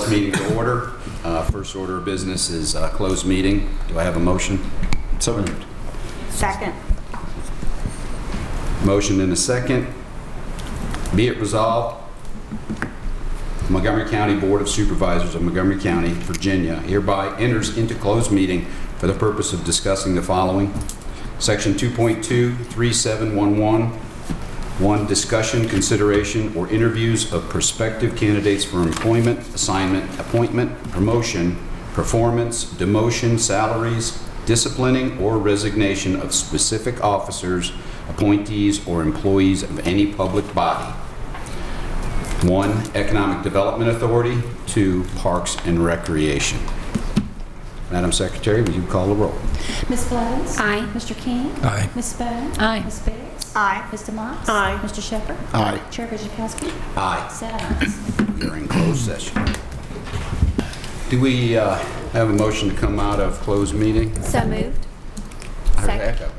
this meeting to order. First order of business is closed meeting. Do I have a motion? So moved. Second. Motion and a second. Be it resolved, Montgomery County Board of Supervisors of Montgomery County, Virginia, hereby enters into closed meeting for the purpose of discussing the following. Section 2.23711, 1. Discussion, consideration, or interviews of prospective candidates for employment, assignment, appointment, promotion, performance, demotion, salaries, disciplining, or resignation of specific officers, appointees, or employees of any public body. 1. Economic Development Authority. 2. Parks and Recreation. Madam Secretary, will you call the roll? Ms. Blevins? Aye. Mr. King? Aye. Ms. Bone? Aye. Ms. Biggs? Aye. Mr. Motts? Aye. Mr. Shepherd? Aye. Chair Christiansburg? Aye. 7 ayes. We are in closed session. Do we have a motion to come out of closed meeting? So moved. I heard echo.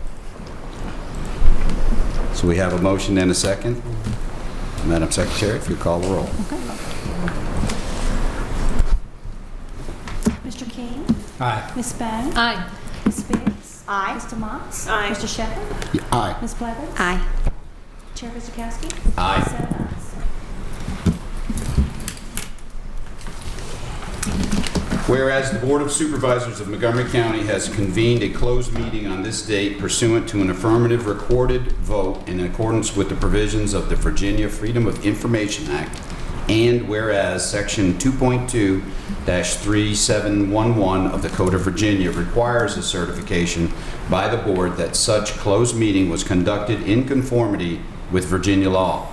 So we have a motion and a second. Madam Secretary, if you call the roll. Mr. King? Aye. Ms. Bone? Aye. Ms. Biggs? Aye. Mr. Motts? Aye. Mr. Shepherd? Aye. Ms. Blevins? Aye. Chair Christiansburg? Aye. 7 ayes. Whereas the Board of Supervisors of Montgomery County has convened a closed meeting on this date pursuant to an affirmative recorded vote in accordance with the provisions of the Virginia Freedom of Information Act, and whereas Section 2.2-3711 of the Code of Virginia requires a certification by the Board that such closed meeting was conducted in conformity with Virginia law.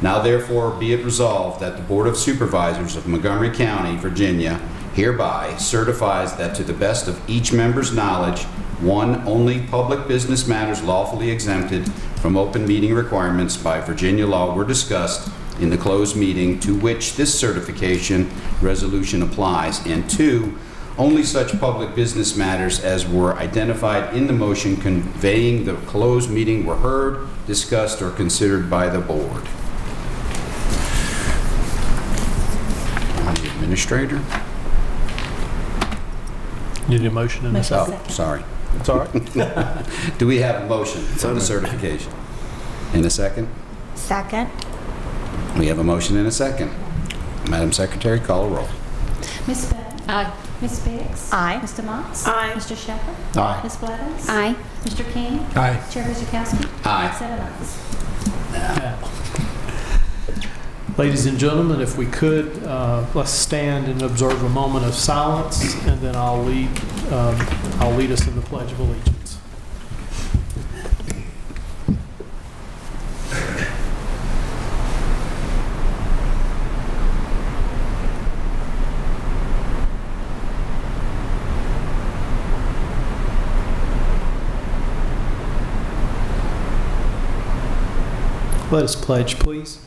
Now therefore be it resolved that the Board of Supervisors of Montgomery County, Virginia, hereby certifies that to the best of each member's knowledge, 1. Only public business matters lawfully exempted from open meeting requirements by Virginia law were discussed in the closed meeting to which this certification resolution applies, and 2. Only such public business matters as were identified in the motion conveying the closed meeting were heard, discussed, or considered by the board. The administrator. Need a motion in a Motion. second? Oh, sorry. It's all right. Do we have a motion for the certification? In a second? Second. We have a motion in a second. Madam Secretary, call a roll. Ms. Bone? Aye. Ms. Biggs? Aye. Mr. Motts? Aye. Mr. Shepherd? Aye. Ms. Blevins? Aye. Mr. King? Aye. Chair Christiansburg? Aye. 7 ayes. Ladies and gentlemen, if we could, let's stand and observe a moment of silence, and then I'll lead us in the Pledge of Allegiance. Let us pledge, please.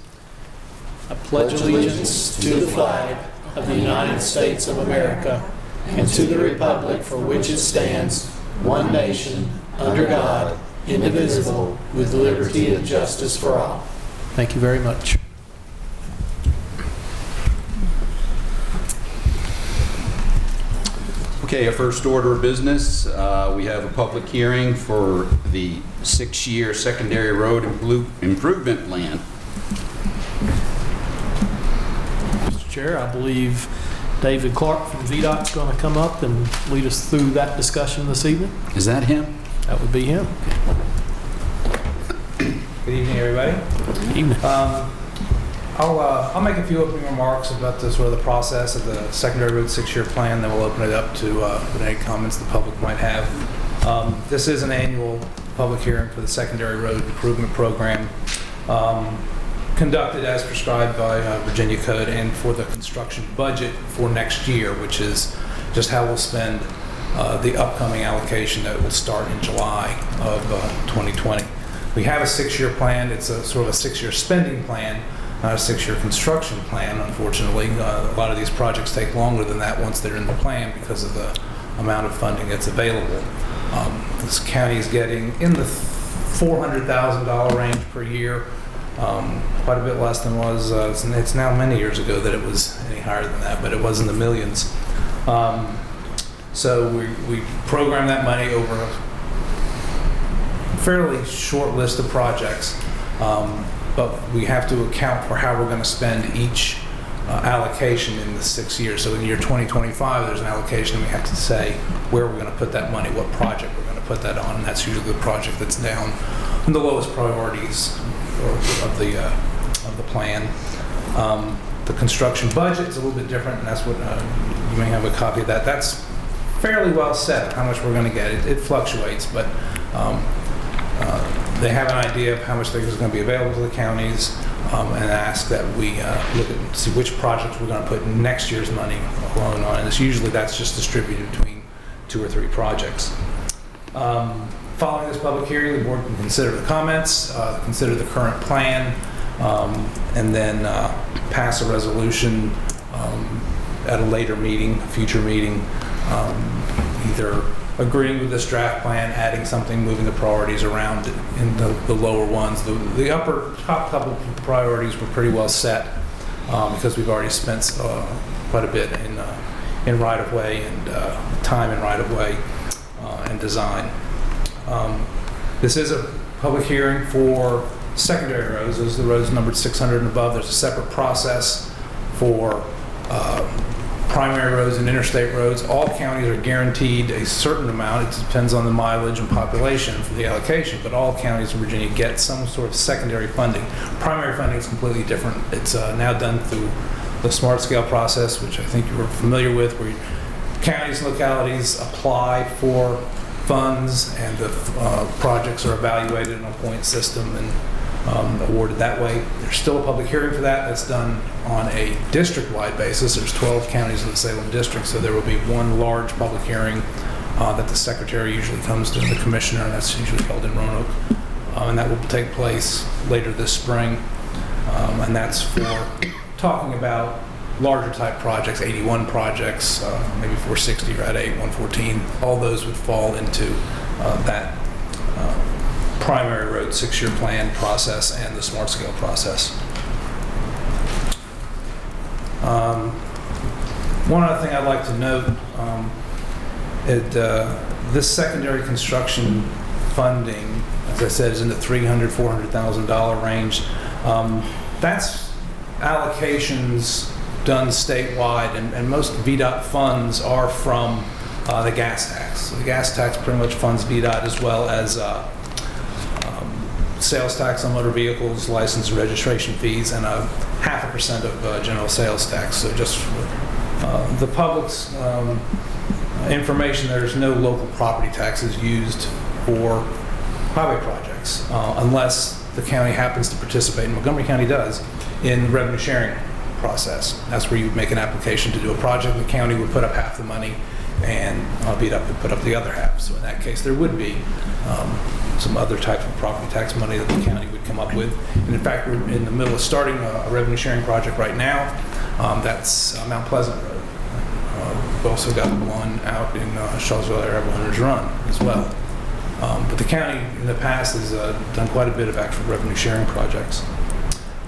I pledge allegiance to the flag of the United States of America and to the republic for which it stands, one nation, under God, indivisible, with liberty and justice for all. Thank you very much. Okay, our first order of business, we have a public hearing for the 6-year secondary road improvement plan. Mr. Chair, I believe David Clark from VDOT is going to come up and lead us through that discussion this evening. Is that him? That would be him. Good evening, everybody. Good evening. I'll make a few opening remarks about the sort of the process of the secondary road 6-year plan. Then we'll open it up to any comments the public might have. This is an annual public hearing for the secondary road improvement program, conducted as prescribed by Virginia Code, and for the construction budget for next year, which is just how we'll spend the upcoming allocation that will start in July of 2020. We have a 6-year plan. It's a sort of a 6-year spending plan, not a 6-year construction plan, unfortunately. A lot of these projects take longer than that once they're in the plan because of the amount of funding that's available. This county is getting in the $400,000 range per year quite a bit less than was, it's now many years ago that it was any higher than that, but it was in the millions. So we programmed that money over a fairly short list of projects, but we have to account for how we're going to spend each allocation in the 6 years. So in year 2025, there's an allocation, and we have to say where we're going to put that money, what project we're going to put that on, and that's usually the project that's down in the lowest priorities of the plan. The construction budget is a little bit different, and that's what you may have a copy of that. That's fairly well set, how much we're going to get. It fluctuates, but they have an idea of how much is going to be available to the counties, and ask that we look at see which projects we're going to put next year's money alone on. And that's just distributed between 2 or 3 projects. Following this public hearing, the board can consider the comments, consider the current plan, and then pass a resolution at a later meeting, a future meeting, either agreeing with this draft plan, adding something, moving the priorities around in the lower ones. The top couple of priorities were pretty well set because we've already spent quite a bit in right-of-way and time in right-of-way and design. This is a public hearing for secondary roads. Those are the roads numbered 600 and above. There's a separate process for primary roads and interstate roads. All counties are guaranteed a certain amount. It depends on the mileage and population for the allocation, but all counties in Virginia get some sort of secondary funding. Primary funding is completely different. It's now done through the smart scale process, which I think you were familiar with, where counties and localities apply for funds, and the projects are evaluated in a point system and awarded that way. There's still a public hearing for that. That's done on a district-wide basis. There's 12 counties in the Salem district, so there will be one large public hearing that the secretary usually comes to the commissioner, and that's usually held in Roanoke. And that will take place later this spring. And that's for talking about larger type projects, 81 projects, maybe 460, Rat 8, 114. All those would fall into that primary road 6-year plan process and the smart scale process. One other thing I'd like to note, this secondary construction funding, as I said, is in the $300,000, $400,000 range. That's allocations done statewide, and most VDOT funds are from the gas tax. So the gas tax pretty much funds VDOT, as well as sales tax on motor vehicles, license and registration fees, and a 0.5% of general sales tax. So just the public's information, there's no local property taxes used for highway projects unless the county happens to participate, and Montgomery County does, in the revenue sharing process. That's where you would make an application to do a project. The county would put up half the money, and VDOT would put up the other half. So in that case, there would be some other type of property tax money that the county would come up with. And in fact, we're in the middle of starting a revenue sharing project right now. That's Mount Pleasant Road. We've also got one out in Charlottesville area, Runner's Run as well. But the county in the past has done quite a bit of actual revenue sharing projects.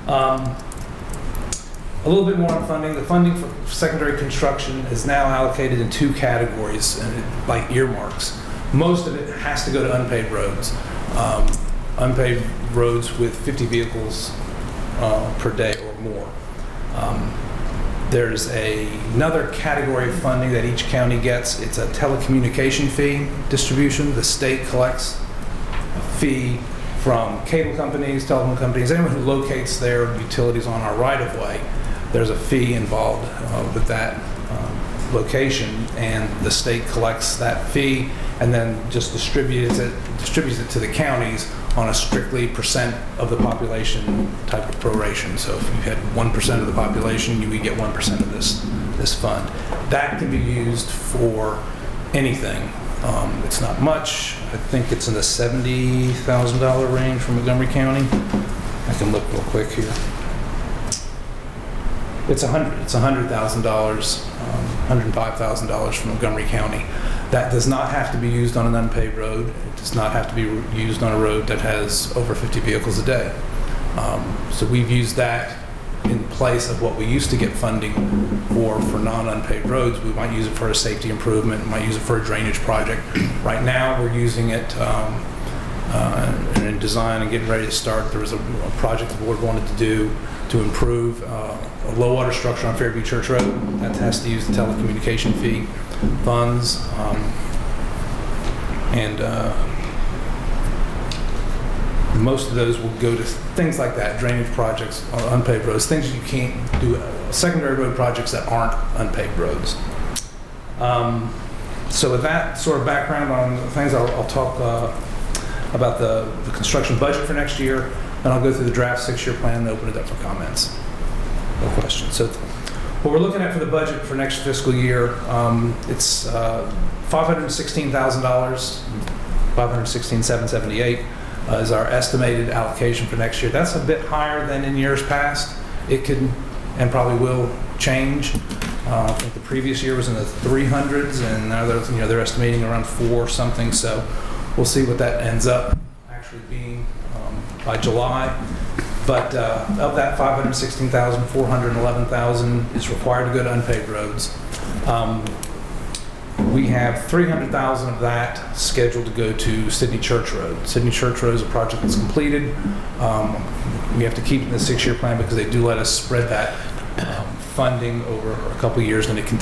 A little bit more on funding. The funding for secondary construction is now allocated in 2 categories, like earmarks. Most of it has to go to unpaved roads. Unpaved roads with 50 vehicles per day or more. There's another category of funding that each county gets. It's a telecommunication fee distribution. The state collects a fee from cable companies, telephone companies, anyone who locates their utilities on our right-of-way. There's a fee involved with that location, and the state collects that fee and then just distributes it to the counties on a strictly % of the population type of proration. So if you had 1% of the population, you would get 1% of this fund. That can be used for anything. It's not much. I think it's in the $70,000 range for Montgomery County. I can look real quick here. It's $100,000, $105,000 from Montgomery County. That does not have to be used on an unpaved road. It does not have to be used on a road that has over 50 vehicles a day. So we've used that in place of what we used to get funding for non-unpaved roads. We might use it for a safety improvement, we might use it for a drainage project. Right now, we're using it in design and getting ready to start. There was a project the board wanted to do to improve a low water structure on Fairview Church Road. That has to use the telecommunication fee funds. Most of those will go to things like that, drainage projects, unpaved roads, things you can't do, secondary road projects that aren't unpaved roads. So with that sort of background on things, I'll talk about the construction budget for next year, and I'll go through the draft 6-year plan and open it up for comments or questions. So what we're looking at for the budget for next fiscal year, it's $516,000, $516,778 is our estimated allocation for next year. That's a bit higher than in years past. It could and probably will change. I think the previous year was in the 300s, and now they're estimating around 4 something. So we'll see what that ends up actually being by July. But of that 516,000, 411,000 is required to go to unpaved roads. We have 300,000 of that scheduled to go to Sidney Church Road. Sidney Church Road is a project that's completed. We have to keep it in the 6-year plan because they do let us spread that funding over a couple of years, and it can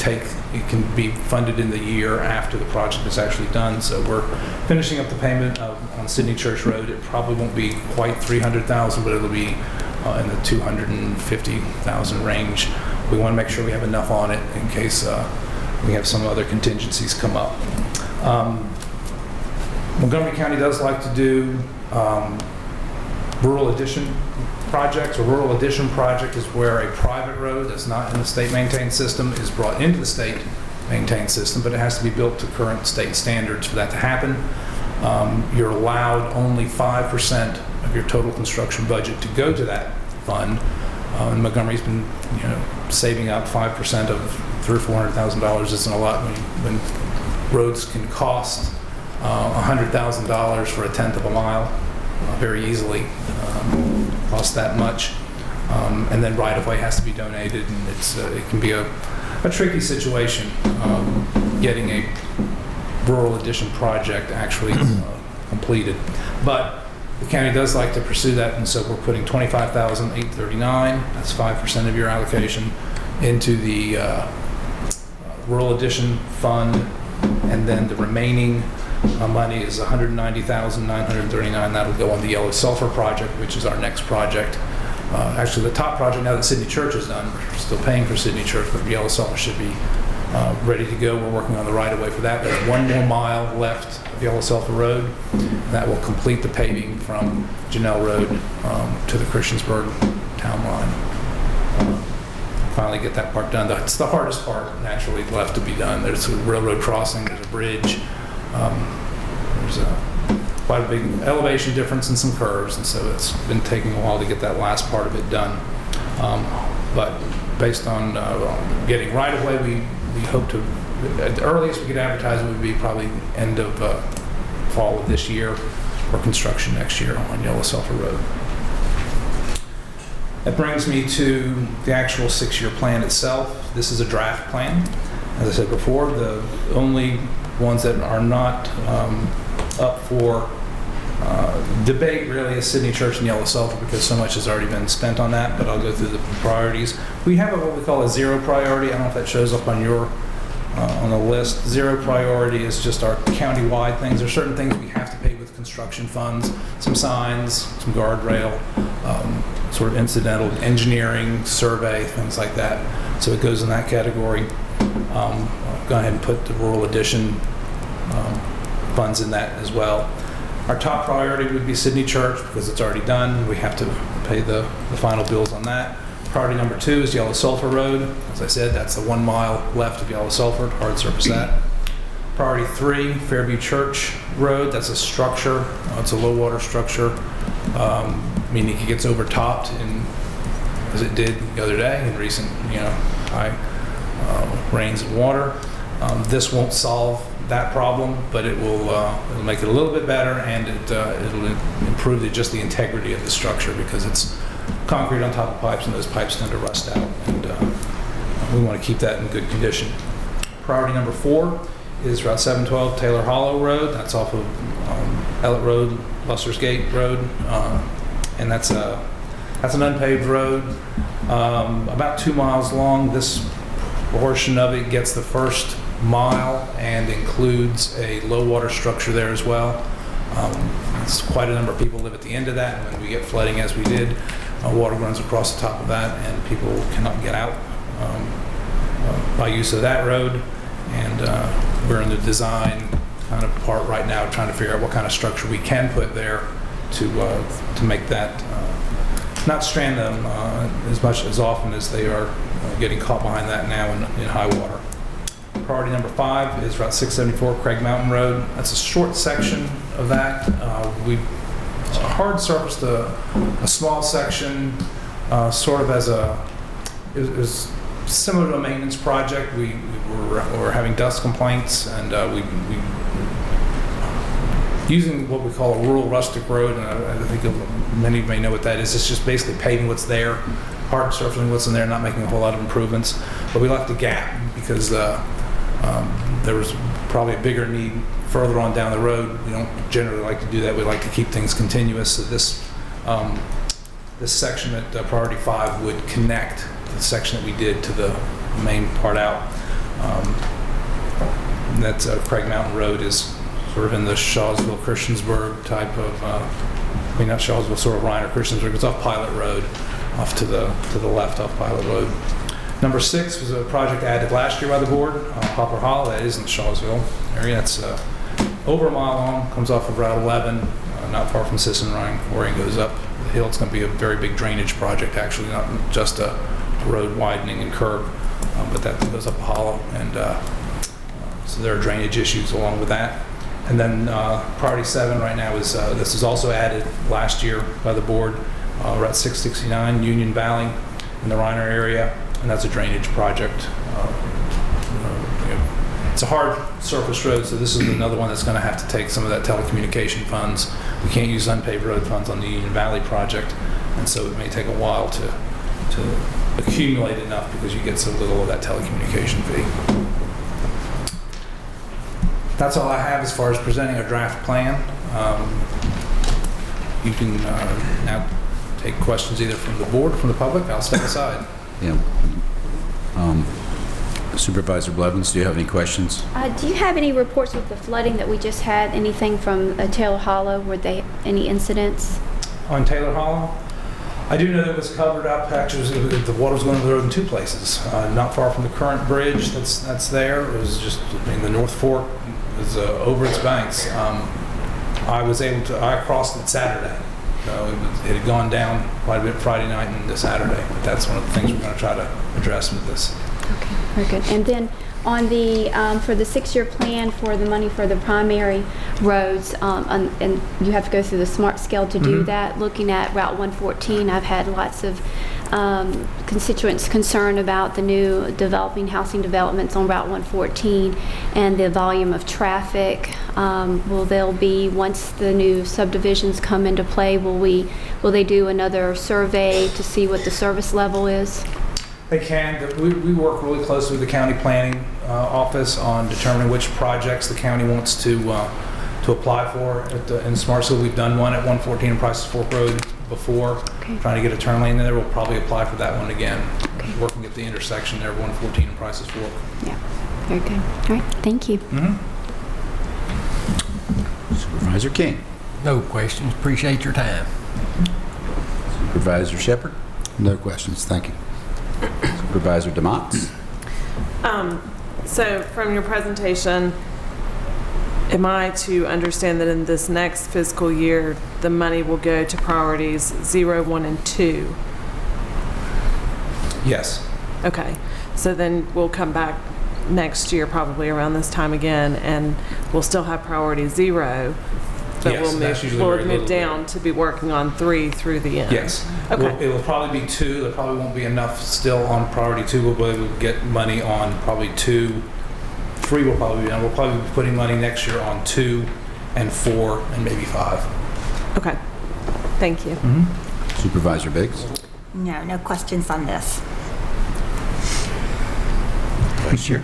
be funded in the year after the project is actually done. So we're finishing up the payment on Sidney Church Road. It probably won't be quite 300,000, but it'll be in the 250,000 range. We want to make sure we have enough on it in case we have some other contingencies come up. Montgomery County does like to do rural addition projects. A rural addition project is where a private road that's not in the state maintained system is brought into the state maintained system, but it has to be built to current state standards for that to happen. You're allowed only 5% of your total construction budget to go to that fund. And Montgomery's been, saving up 5% of $300,000 or $400,000 isn't a lot when roads can cost $100,000 for a tenth of a mile very easily. Cost that much, and then right-of-way has to be donated, and it can be a tricky situation getting a rural addition project actually completed. But the county does like to pursue that, and so we're putting $25,839, that's 5% of your allocation, into the rural addition fund, and then the remaining money is $190,939. That'll go on the Yellow Sulphur project, which is our next project. Actually, the top project now that Sidney Church is done, we're still paying for Sidney Church, but Yellow Sulphur should be ready to go. We're working on the right-of-way for that. There's 1 more mile left of Yellow Sulphur Road. That will complete the paving from Janelle Road to the Christiansburg town line. Finally get that part done. It's the hardest part, naturally, left to be done. There's a railroad crossing, there's a bridge. There's quite a big elevation difference and some curves, and so it's been taking a while to get that last part of it done. But based on getting right-of-way, we hope to, at the earliest we could advertise it would be probably end of fall of this year, or construction next year on Yellow Sulphur Road. That brings me to the actual 6-year plan itself. This is a draft plan. As I said before, the only ones that are not up for debate really is Sidney Church and Yellow Sulphur, because so much has already been spent on that, but I'll go through the priorities. We have what we call a 0 priority. I don't know if that shows up on your on the list. 0 priority is just our county-wide things. There are certain things we have to pay with construction funds, some signs, some guardrail, sort of incidental engineering, survey, things like that. So it goes in that category. I'll go ahead and put the rural addition funds in that as well. Our top priority would be Sidney Church because it's already done. We have to pay the final bills on that. Priority number 2 is Yellow Sulphur Road. As I said, that's the 1 mile left of Yellow Sulphur, hard surface that. Priority 3, Fairview Church Road. That's a structure. It's a low water structure, meaning it gets overtopped, as it did the other day in recent, high rains and water. This won't solve that problem, but it will it'll make it a little bit better, and it'll improve just the integrity of the structure because it's concrete on top of pipes and those pipes tend to rust out. And we want to keep that in good condition. Priority number 4 is Route 712 Taylor Hollow Road. That's off of Ellett Road, Buster's Gate Road. And that's an unpaved road, about 2 miles long. This portion of it gets the first mile and includes a low water structure there as well. It's quite a number of people live at the end of that, and when we get flooding as we did, water runs across the top of that and people cannot get out by use of that road. And we're in the design kind of part right now trying to figure out what kind of structure we can put there to make that not strand them as often as they are getting caught behind that now in high water. Priority number 5 is Route 674 Craig Mountain Road. That's a short section of that. We hard surfaced a small section sort of as it was similar to a maintenance project. We were having dust complaints, and we using what we call a rural rustic road, and I think many may know what that is. It's just basically paving what's there, hard surfacing what's in there, not making a whole lot of improvements. But we left a gap because there was probably a bigger need further on down the road. We don't generally like to do that. We like to keep things continuous. So this section at Priority 5 would connect the section that we did to the main part out. That's Craig Mountain Road is sort of in the Shawsville, Christiansburg type of, not Shawsville, sort of Ryan or Christiansburg. It's off Pilot Road, off to the left off Pilot Road. Number 6 was a project added last year by the board, Poplar Hollow. That is in the Shawsville area. It's over a mile long, comes off of Route 11, not far from Sisson-Rhine, where it goes up the hill. It's going to be a very big drainage project, actually, not just a road widening and curb, but that goes up a hollow, and so there are drainage issues along with that. And then Priority 7 right now is, this is also added last year by the board, Route 669, Union Valley in the Reiner area, and that's a drainage project. It's a hard surface road, so this is another one that's going to have to take some of that telecommunication funds. We can't use unpaved road funds on the Union Valley project, and so it may take a while to accumulate enough because you get so little of that telecommunication fee. That's all I have as far as presenting a draft plan. You can now take questions either from the board or from the public. I'll step aside. Yeah. Supervisor Blevins, do you have any questions? Do you have any reports with the flooding that we just had? Anything from Taylor Hollow? Were they any incidents? On Taylor Hollow? I do know that it was covered up. Actually, the water was going to the road in 2 places. Not far from the current bridge that's there. It was just in the North Fork. It was over its banks. I crossed it Saturday. It had gone down quite a bit Friday night and into Saturday. But that's one of the things we're going to try to address with this. Okay, very good. And then on the for the 6-year plan for the money for the primary roads, and you have to go through the SMART scale to do that. Looking at Route 114, I've had lots of constituents concerned about the new developing housing developments on Route 114 and the volume of traffic. Will there be, once the new subdivisions come into play, will they do another survey to see what the service level is? They can. We work really closely with the county planning office on determining which projects the county wants to apply for in SMART. So we've done one at 114 and Prices Fork Road before, trying to get a turn lane there. We'll probably apply for that one again. Working at the intersection there, 114 and Prices Fork. Yeah, very good. All right, thank you. Supervisor King. No questions. Appreciate your time. Supervisor Shepherd. No questions, thank you. Supervisor DeMotts. So from your presentation, am I to understand that in this next fiscal year, the money will go to priorities 0, 1, and 2? Yes. Okay. So then we'll come back next year, probably around this time again, and we'll still have priority 0, but Yes, we'll move down to be working on 3 through the end. Yes. Okay. It will probably be 2. There probably won't be enough still on priority 2. We'll get money on probably 2. 3 will probably be done. We'll probably be putting money next year on 2 and 4 and maybe 5. Okay. Thank you. Supervisor Biggs? No, no questions on this. Vice Chair?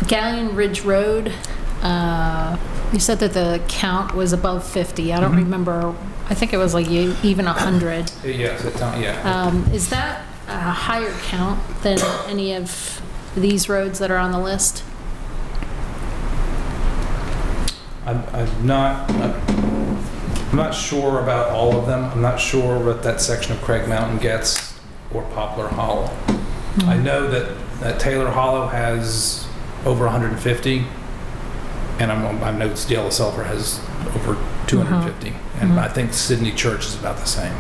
Galleon Ridge Road, you said that the count was above 50. I don't remember. I think it was like even 100. Yes, yeah. Is that a higher count than any of these roads that are on the list? I'm not sure about all of them. I'm not sure what that section of Craig Mountain gets, or Poplar Hollow. I know that Taylor Hollow has over 150, and I know Yellow Sulphur has over 250, and I think Sydney Church is about the same.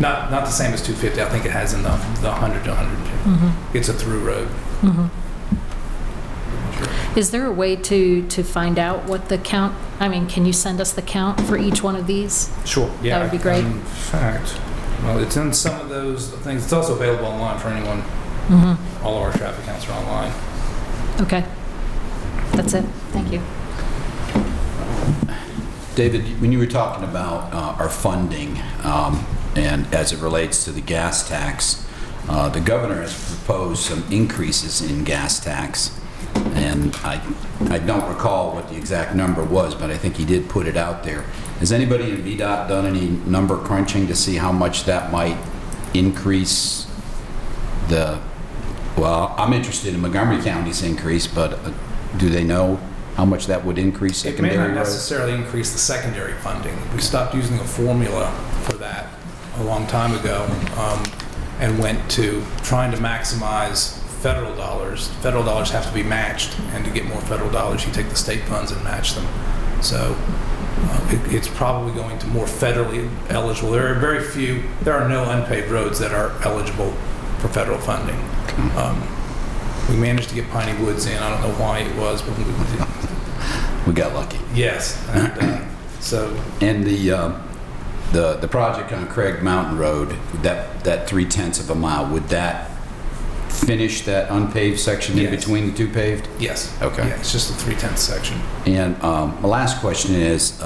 Not the same as 250. I think it has in the 100 to 150. It's a through road. Is there a way to find out what the count, I mean, can you send us the count for each one of these? Sure. Yeah. That would be great. In fact, well, it's in some of those things. It's also available online for anyone. All of our traffic counts are online. Okay. That's it. Thank you. David, when you were talking about our funding and as it relates to the gas tax, the governor has proposed some increases in gas tax. And I don't recall what the exact number was, but I think he did put it out there. Has anybody in VDOT done any number crunching to see how much that might increase the, well, I'm interested in Montgomery County's increase, but do they know how much that would increase secondary It may not roads? necessarily increase the secondary funding. We stopped using a formula for that a long time ago and went to trying to maximize federal dollars. Federal dollars have to be matched, and to get more federal dollars, you take the state funds and match them. So it's probably going to more federally eligible. There are no unpaved roads that are eligible for federal funding. We managed to get Piney Woods in. I don't know why it was, but We got lucky. yes. And, And the project on Craig Mountain Road, that 0.3 of a mile, would that finish that unpaved section in Yes. between the two paved? yes. Okay. Yeah, it's just a 3/10 section. And my last question is,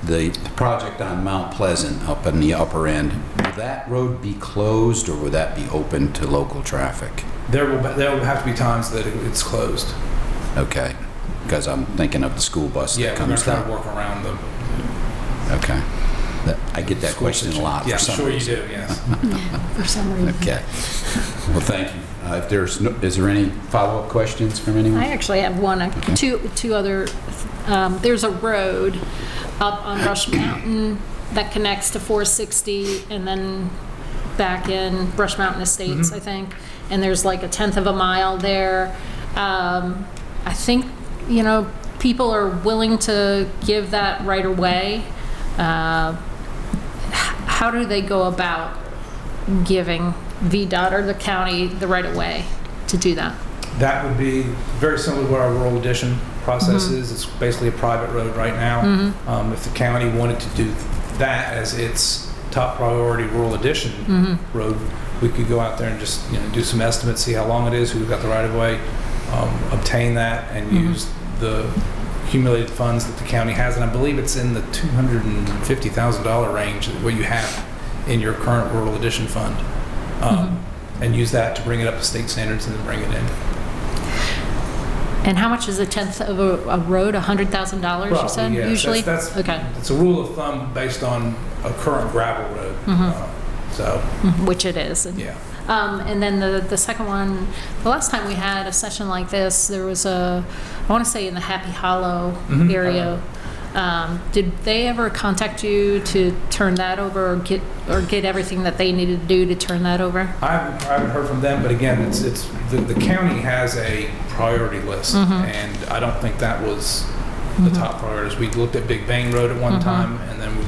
the project on Mount Pleasant up in the upper end, will that road be closed or will that be open to local traffic? There will have to be times that it's closed. Okay, because I'm thinking of the school bus Yeah, that we're going comes to try to down. work around them. Okay. I get that question a lot Yeah, for some sure you reason. do, yes. For some reason. Okay. Well, thank you. Is there any follow-up questions from anyone? I actually have one, two other, there's a road up on Rush Mountain that connects to 460 and then back in Brush Mountain Estates, I think. And there's like 1/10 of a mile there. I think, people are willing to give that right away. How do they go about giving VDOT or the county the right of way to do that? That would be very similar to what our rural addition process is. It's basically a private road right now. If the county wanted to do that as its top priority rural addition road, we could go out there and just do some estimates, see how long it is, who's got the right of way, obtain that, and use the accumulated funds that the county has. And I believe it's in the $250,000 range, what you have in your current rural addition fund. And use that to bring it up to state standards and then bring it in. And how much is 1/10 of a road? $100,000, you said, yes. usually? That's, okay. It's a rule of thumb based on a current gravel road. Which it is. Yeah. And then the second one, the last time we had a session like this, there was I want to say in the Happy Hollow area. Did they ever contact you to turn that over or get everything that they needed to do to turn that over? I haven't heard from them, but again, it's the county has a priority list, and I don't think that was the top priorities. We looked at Big Bang Road at one time, and then we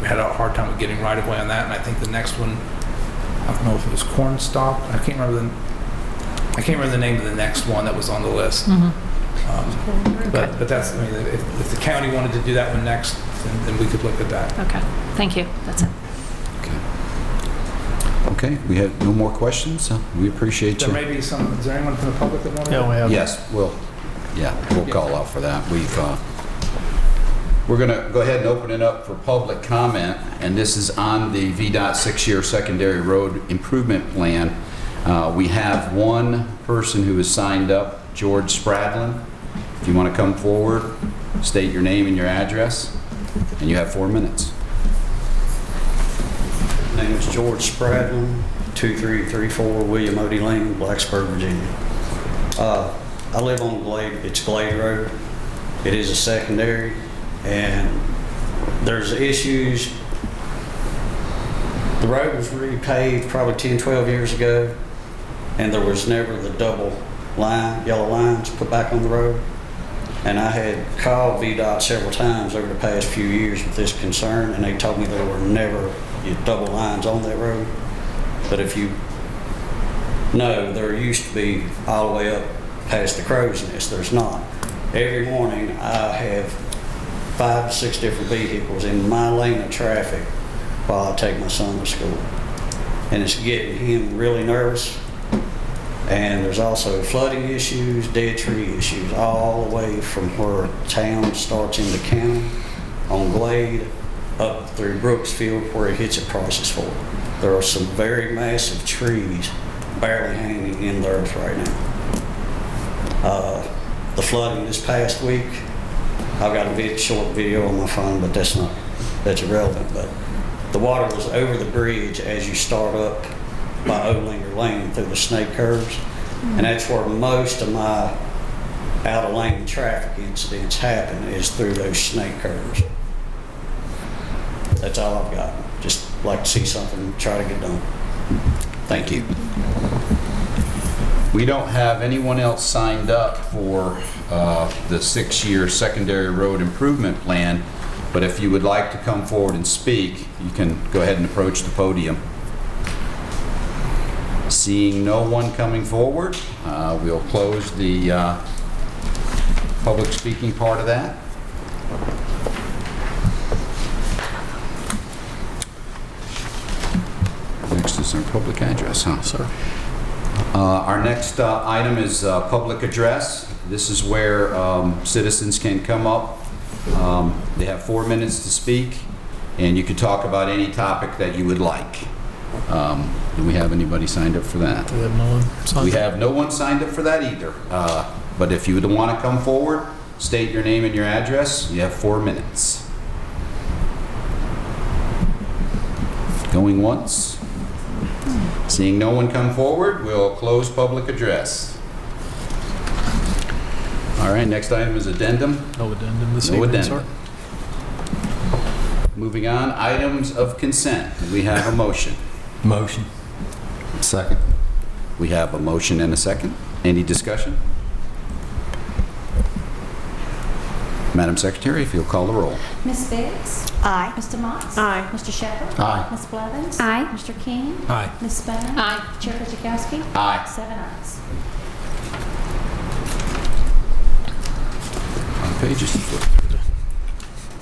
had a hard time with getting right of way on that. And I think the next one, I don't know if it was Cornstalk. I can't remember the name of the next one that was on the list. But that's, if the county wanted to do that one next, then we could look at that. Okay, thank you. That's it. Okay, we have no more questions. We appreciate There you. may be some. Is there anyone from the public that wanted? Yeah, we have. Yes, we'll call out for that. We're going to go ahead and open it up for public comment, and this is on the VDOT 6-year secondary road improvement plan. We have one person who has signed up, George Spradlin. If you want to come forward, state your name and your address, and you have 4 minutes. My name is George Spradlin, 2334 William Odie Lane, Blacksburg, Virginia. I live on Glade, it's Glade Road. It is a secondary, and there's issues. The road was repaved probably 10, 12 years ago, and there was never the double line, yellow lines put back on the road. And I had called VDOT several times over the past few years with this concern, and they told me there were never double lines on that road. But if you know, there used to be all the way up past the crow's nest. There's not. Every morning I have 5 to 6 different vehicles in my lane of traffic while I take my son to school. And it's getting him really nervous. And there's also flooding issues, dead tree issues, all the way from where town starts into county, on Glade, up through Brooksfield, where it hits at Price's Ford. There are some very massive trees barely hanging in the earth right now. The flooding this past week, I've got a short video on my phone, but that's irrelevant. But the water was over the bridge as you start up by Olinger Lane through the snake curves, and that's where most of my out of lane traffic incidents happen, is through those snake curves. That's all I've got. Just like to see something, try to get done. Thank you. We don't have anyone else signed up for the 6-year secondary road improvement plan, but if you would like to come forward and speak, you can go ahead and approach the podium. Seeing no one coming forward, we'll close the public speaking part of that. Next is our public address, huh? Sir. Our next item is public address. This is where citizens can come up. They have 4 minutes to speak, and you can talk about any topic that you would like. Do we have anybody signed up for that? We have no one signed We up. have no one signed up for that either. But if you would want to come forward, state your name and your address. You have 4 minutes. Going once. Seeing no one come forward, we'll close public address. All right, next item is addendum. No addendum this No evening, addendum. sir. Moving on, items of consent. We have a motion. Motion. Second. We have a motion and a second. Any discussion? Madam Secretary, if you'll call the roll. Ms. Biggs? Aye. Mr. Motts? Aye. Mr. Shepherd? Aye. Ms. Blevins? Aye. Mr. King? Aye. Ms. Spano? Aye. Chair Petrikowski? Aye. 7 ayes. On pages.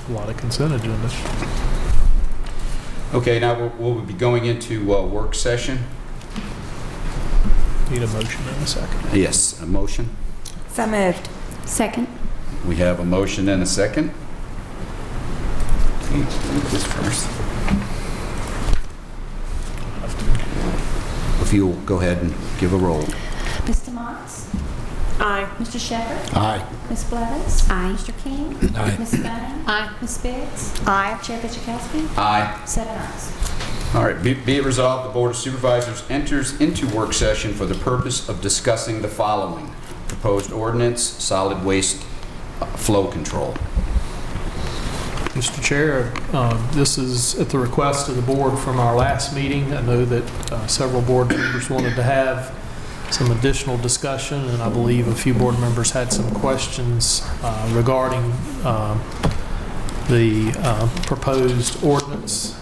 A lot of consent agenda. Okay, now we'll be going into work session. Need a motion in a second. Yes, a motion. So moved. Second. We have a motion and a second. This first. If you'll go ahead and give a roll. Mr. Motts? Aye. Mr. Shepherd? Aye. Ms. Blevins? Aye. Mr. King? Aye. Ms. Spano? Aye. Ms. Biggs? Aye. Chair Petrikowski? Aye. 7 ayes. All right, be it resolved, the Board of Supervisors enters into work session for the purpose of discussing the following: proposed ordinance, solid waste flow control. Mr. Chair, this is at the request of the board from our last meeting. I know that several board members wanted to have some additional discussion, and I believe a few board members had some questions regarding the proposed ordinance.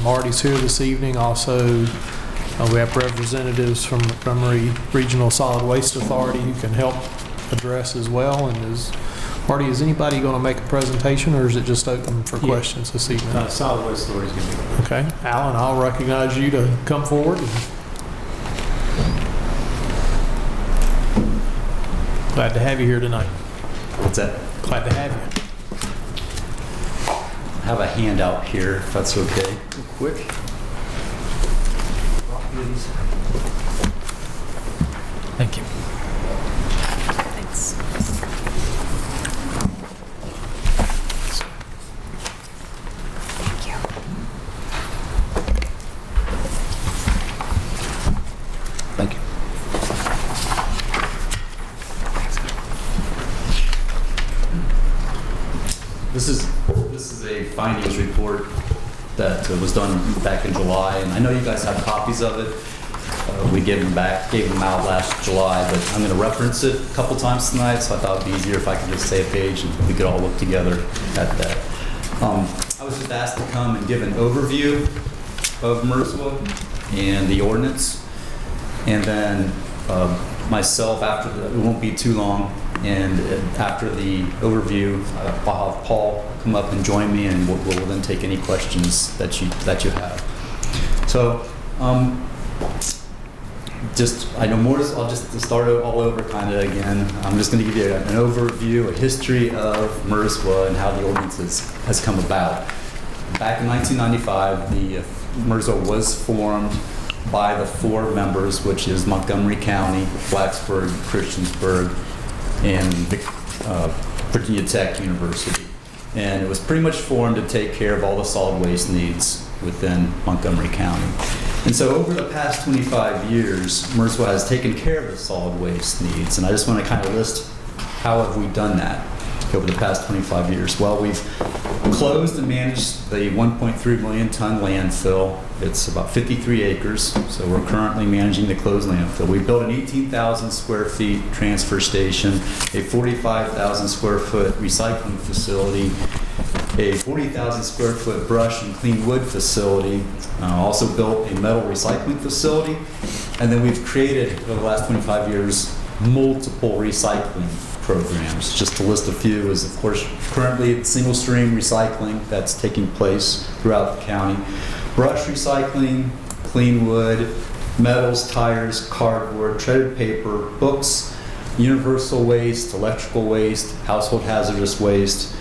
Marty's here this evening. Also, we have representatives from Montgomery Regional Solid Waste Authority who can help address as well. And Marty, is anybody going to make a presentation, or is it just open for questions this evening? Solid Waste Authority is going to be. Okay. Alan, I'll recognize you to come forward. Glad to have you here tonight. What's that? Glad to have you. have a handout here, if that's okay. Real quick. Thank you. Thanks. Thank you. This is a findings report that was done back in July, and I know you guys have copies of it. We gave them out last July, but I'm going to reference it a couple times tonight, so I thought it'd be easier if I could just say a page and we could all look together at that. I was just asked to come and give an overview of MRSA and the ordinance, and then myself, after it won't be too long, and after the overview, I'll have Paul come up and join me, and we'll then take any questions that you have. So, I know more. I'll just start all over kind of again. I'm just going to give you an overview, a history of MRSA and how the ordinance has come about. Back in 1995, the MRSA was formed by the 4 members, which is Montgomery County, Blacksburg, Christiansburg, and Virginia Tech University. And it was pretty much formed to take care of all the solid waste needs within Montgomery County. And so over the past 25 years, MRSA has taken care of the solid waste needs. And I just want to kind of list how have we done that over the past 25 years. Well, we've closed and managed the 1.3 million ton landfill. It's about 53 acres, so we're currently managing the closed landfill. We built an 18,000 square feet transfer station, a 45,000 square foot recycling facility, a 40,000 square foot brush and clean wood facility, also built a metal recycling facility, and then we've created, over the last 25 years, multiple recycling programs. Just to list a few is, of course, currently single stream recycling that's taking place throughout the county. Brush recycling, clean wood, metals, tires, cardboard, shredded paper, books, universal waste, electrical waste, household hazardous waste.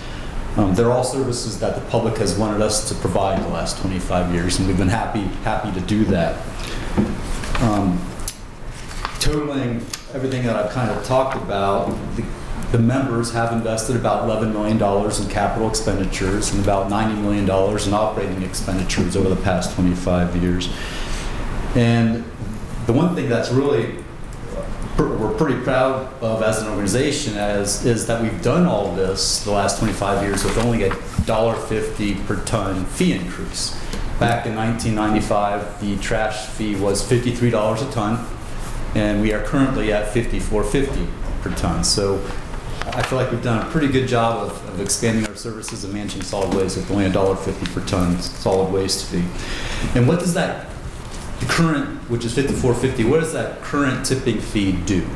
They're all services that the public has wanted us to provide the last 25 years, and we've been happy to do that. Totaling everything that I've kind of talked about, the members have invested about $11 million in capital expenditures and about $90 million in operating expenditures over the past 25 years. And the one thing that's really we're pretty proud of as an organization is that we've done all of this the last 25 years with only a $1.50 per ton fee increase. Back in 1995, the trash fee was $53 a ton, and we are currently at $54.50 per ton. So I feel like we've done a pretty good job of expanding our services and managing solid waste with only a $1.50 per ton solid waste fee. And what does that current, which is $54.50, what does that current tipping fee do?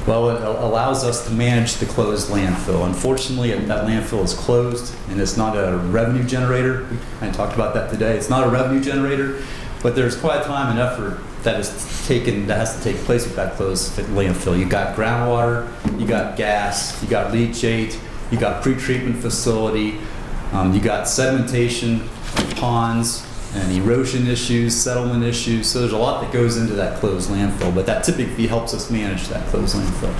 Well, it allows us to manage the closed landfill. Unfortunately, that landfill is closed, and it's not a revenue generator. We kind of talked about that today. It's not a revenue generator, but there's quite time and effort that has to take place with that closed landfill. You got groundwater, you got gas, you got leachate, you got pretreatment facility, you got sedimentation, ponds, and erosion issues, settlement issues. So there's a lot that goes into that closed landfill, but that tipping fee helps us manage that closed landfill.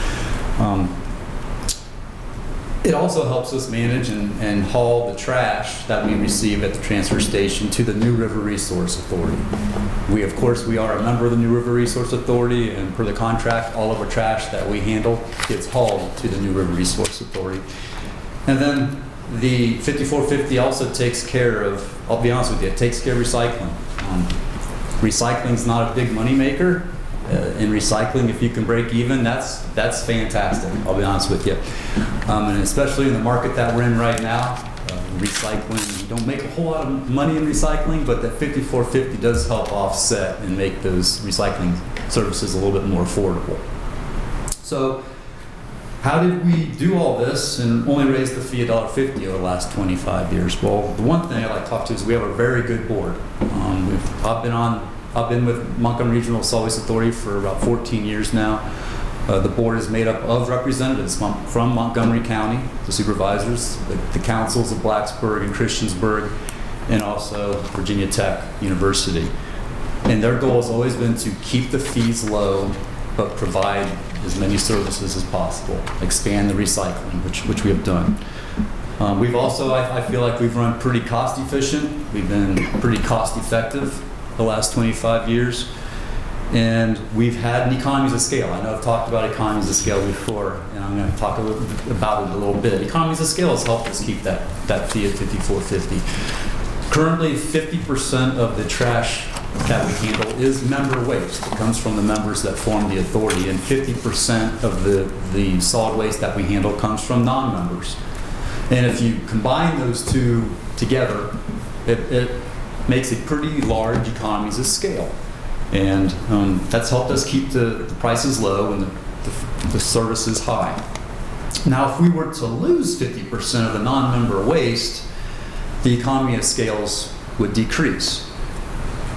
It also helps us manage and haul the trash that we receive at the transfer station to the New River Resource Authority. We are a member of the New River Resource Authority, and per the contract, all of our trash that we handle gets hauled to the New River Resource Authority. And then the 5450 also takes care of, I'll be honest with you, it takes care of recycling. Recycling's not a big money maker. In recycling, if you can break even, that's fantastic, I'll be honest with you. And especially in the market that we're in right now, recycling, you don't make a whole lot of money in recycling, but that 5450 does help offset and make those recycling services a little bit more affordable. So how did we do all this and only raise the fee $1.50 over the last 25 years? Well, the one thing I'd like to talk to is we have a very good board. I've been with Montgomery Regional Solid Waste Authority for about 14 years now. The board is made up of representatives from Montgomery County, the supervisors, the councils of Blacksburg and Christiansburg, and also Virginia Tech University. And their goal has always been to keep the fees low, but provide as many services as possible, expand the recycling, which we have done. We've also, I feel like we've run pretty cost efficient. We've been pretty cost effective the last 25 years. And we've had economies of scale. I know I've talked about economies of scale before, and I'm going to talk about it a little bit. Economies of scale has helped us keep that fee at $54.50. Currently, 50% of the trash that we handle is member waste. It comes from the members that form the authority, and 50% of the solid waste that we handle comes from non-members. And if you combine those two together, it makes a pretty large economies of scale. And that's helped us keep the prices low and the services high. Now, if we were to lose 50% of the non-member waste, the economy of scales would decrease.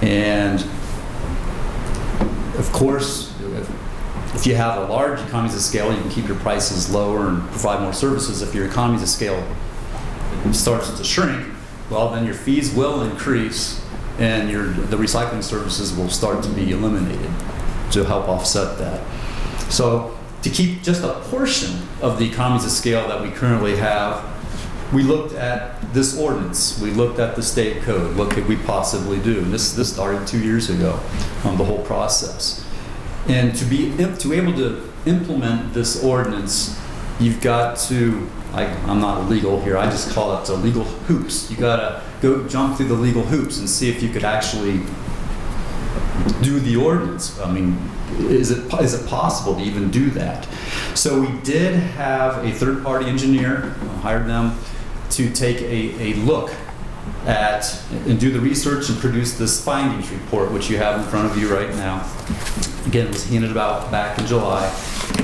And of course, if you have a large economies of scale, you can keep your prices lower and provide more services. If your economies of scale starts to shrink, well, then your fees will increase and the recycling services will start to be eliminated to help offset that. So to keep just a portion of the economies of scale that we currently have, we looked at this ordinance. We looked at the state code. What could we possibly do? And this started 2 years ago, the whole process. And to be able to implement this ordinance, you've got to, I'm not legal here, I just call it the legal hoops. You got to go jump through the legal hoops and see if you could actually do the ordinance. I mean, is it possible to even do that? So we did have a third-party engineer, hired them to take a look at and do the research and produce this findings report, which you have in front of you right now. Again, it was handed out back in July,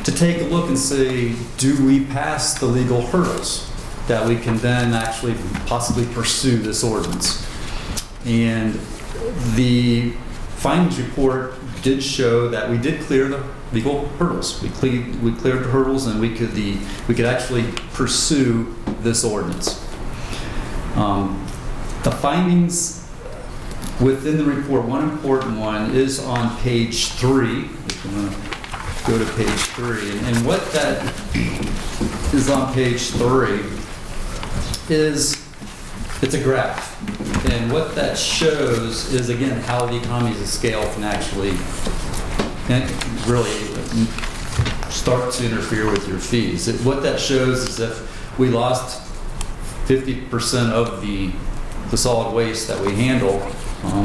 to take a look and say, do we pass the legal hurdles that we can then actually possibly pursue this ordinance? And the findings report did show that we did clear the legal hurdles. We cleared the hurdles, and we could actually pursue this ordinance. The findings within the report, one important one is on page 3. If you want to go to page 3, and what that is on page 3 is it's a graph, and what that shows is, again, how the economies of scale can actually really start to interfere with your fees. What that shows is if we lost 50% of the solid waste that we handle,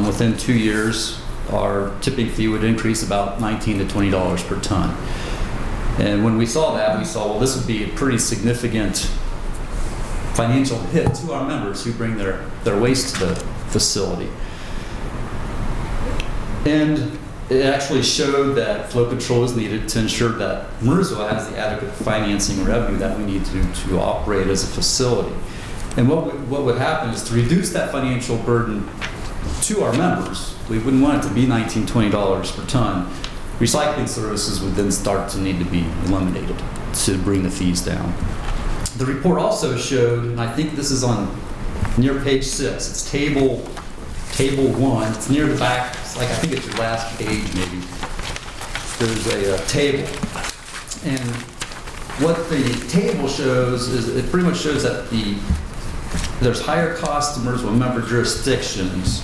within 2 years, our tipping fee would increase about $19 to $20 per ton. And when we saw that, we saw, well, this would be a pretty significant financial hit to our members who bring their waste to the facility. And it actually showed that flow control is needed to ensure that Merseyville has the adequate financing revenue that we need to operate as a facility. And what would happen is to reduce that financial burden to our members. We wouldn't want it to be $19, $20 per ton. Recycling services would then start to need to be eliminated to bring the fees down. The report also showed, and I think this is on near page 6, it's table 1. It's near the back. It's like, I think it's your last page maybe. There's a table. And what the table shows is it pretty much shows that there's higher costs to Merseyville member jurisdictions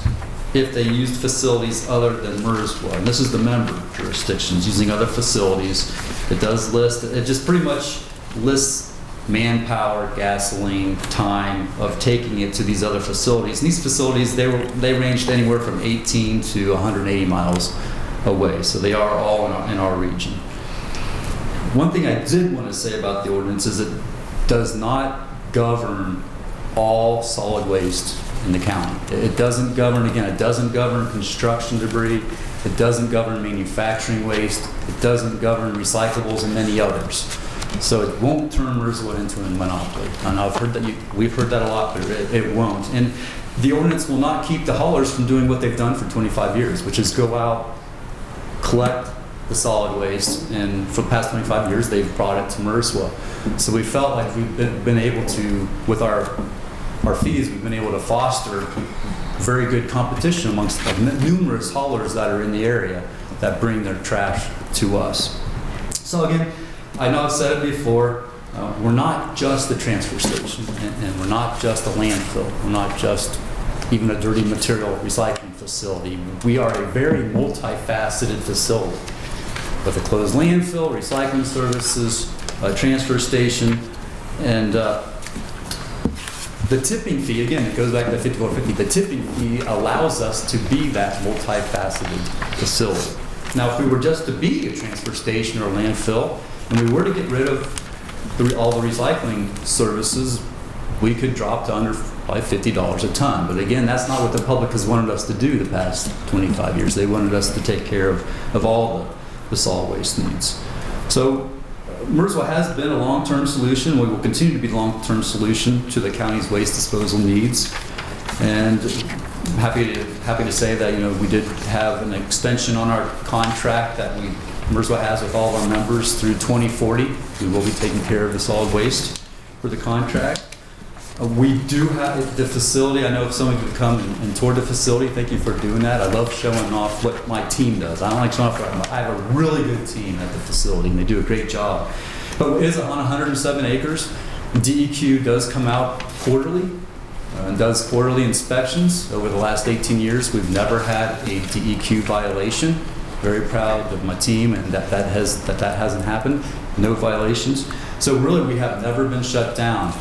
if they used facilities other than Merseyville. And this is the member jurisdictions using other facilities. It does list, it just pretty much lists manpower, gasoline, time of taking it to these other facilities. And these facilities, they ranged anywhere from 18 to 180 miles away. So they are all in our region. One thing I did want to say about the ordinance is it does not govern all solid waste in the county. It doesn't govern, again, it doesn't govern construction debris. It doesn't govern manufacturing waste. It doesn't govern recyclables and many others. So it won't turn Merseyville into a monopoly. And we've heard that a lot, but it won't. And the ordinance will not keep the haulers from doing what they've done for 25 years, which is go out, collect the solid waste, and for the past 25 years, they've brought it to Merswa. So we felt like we've been able to, with our fees, we've been able to foster very good competition amongst the numerous haulers that are in the area that bring their trash to us. So again, I know I've said it before, we're not just the transfer station, and we're not just a landfill. We're not just even a dirty material recycling facility. We are a very multifaceted facility with a closed landfill, recycling services, a transfer station, and the tipping fee, again, it goes back to 5450. The tipping fee allows us to be that multifaceted facility. Now, if we were just to be a transfer station or a landfill, and we were to get rid of all the recycling services, we could drop to under probably $50 a ton. But again, that's not what the public has wanted us to do the past 25 years. They wanted us to take care of all the solid waste needs. So Merswa has been a long-term solution. We will continue to be a long-term solution to the county's waste disposal needs. And happy to say that, we did have an extension on our contract that Merswa has with all of our members through 2040. We will be taking care of the solid waste for the contract. We do have the facility. I know if some of you have come and toured the facility, thank you for doing that. I love showing off what my team does. I don't like showing off what I have a really good team at the facility, and they do a great job. But it is on 107 acres. DEQ does come out quarterly and does quarterly inspections. Over the last 18 years, we've never had a DEQ violation. Very proud of my team, and that hasn't happened. No violations. So really, we have never been shut down.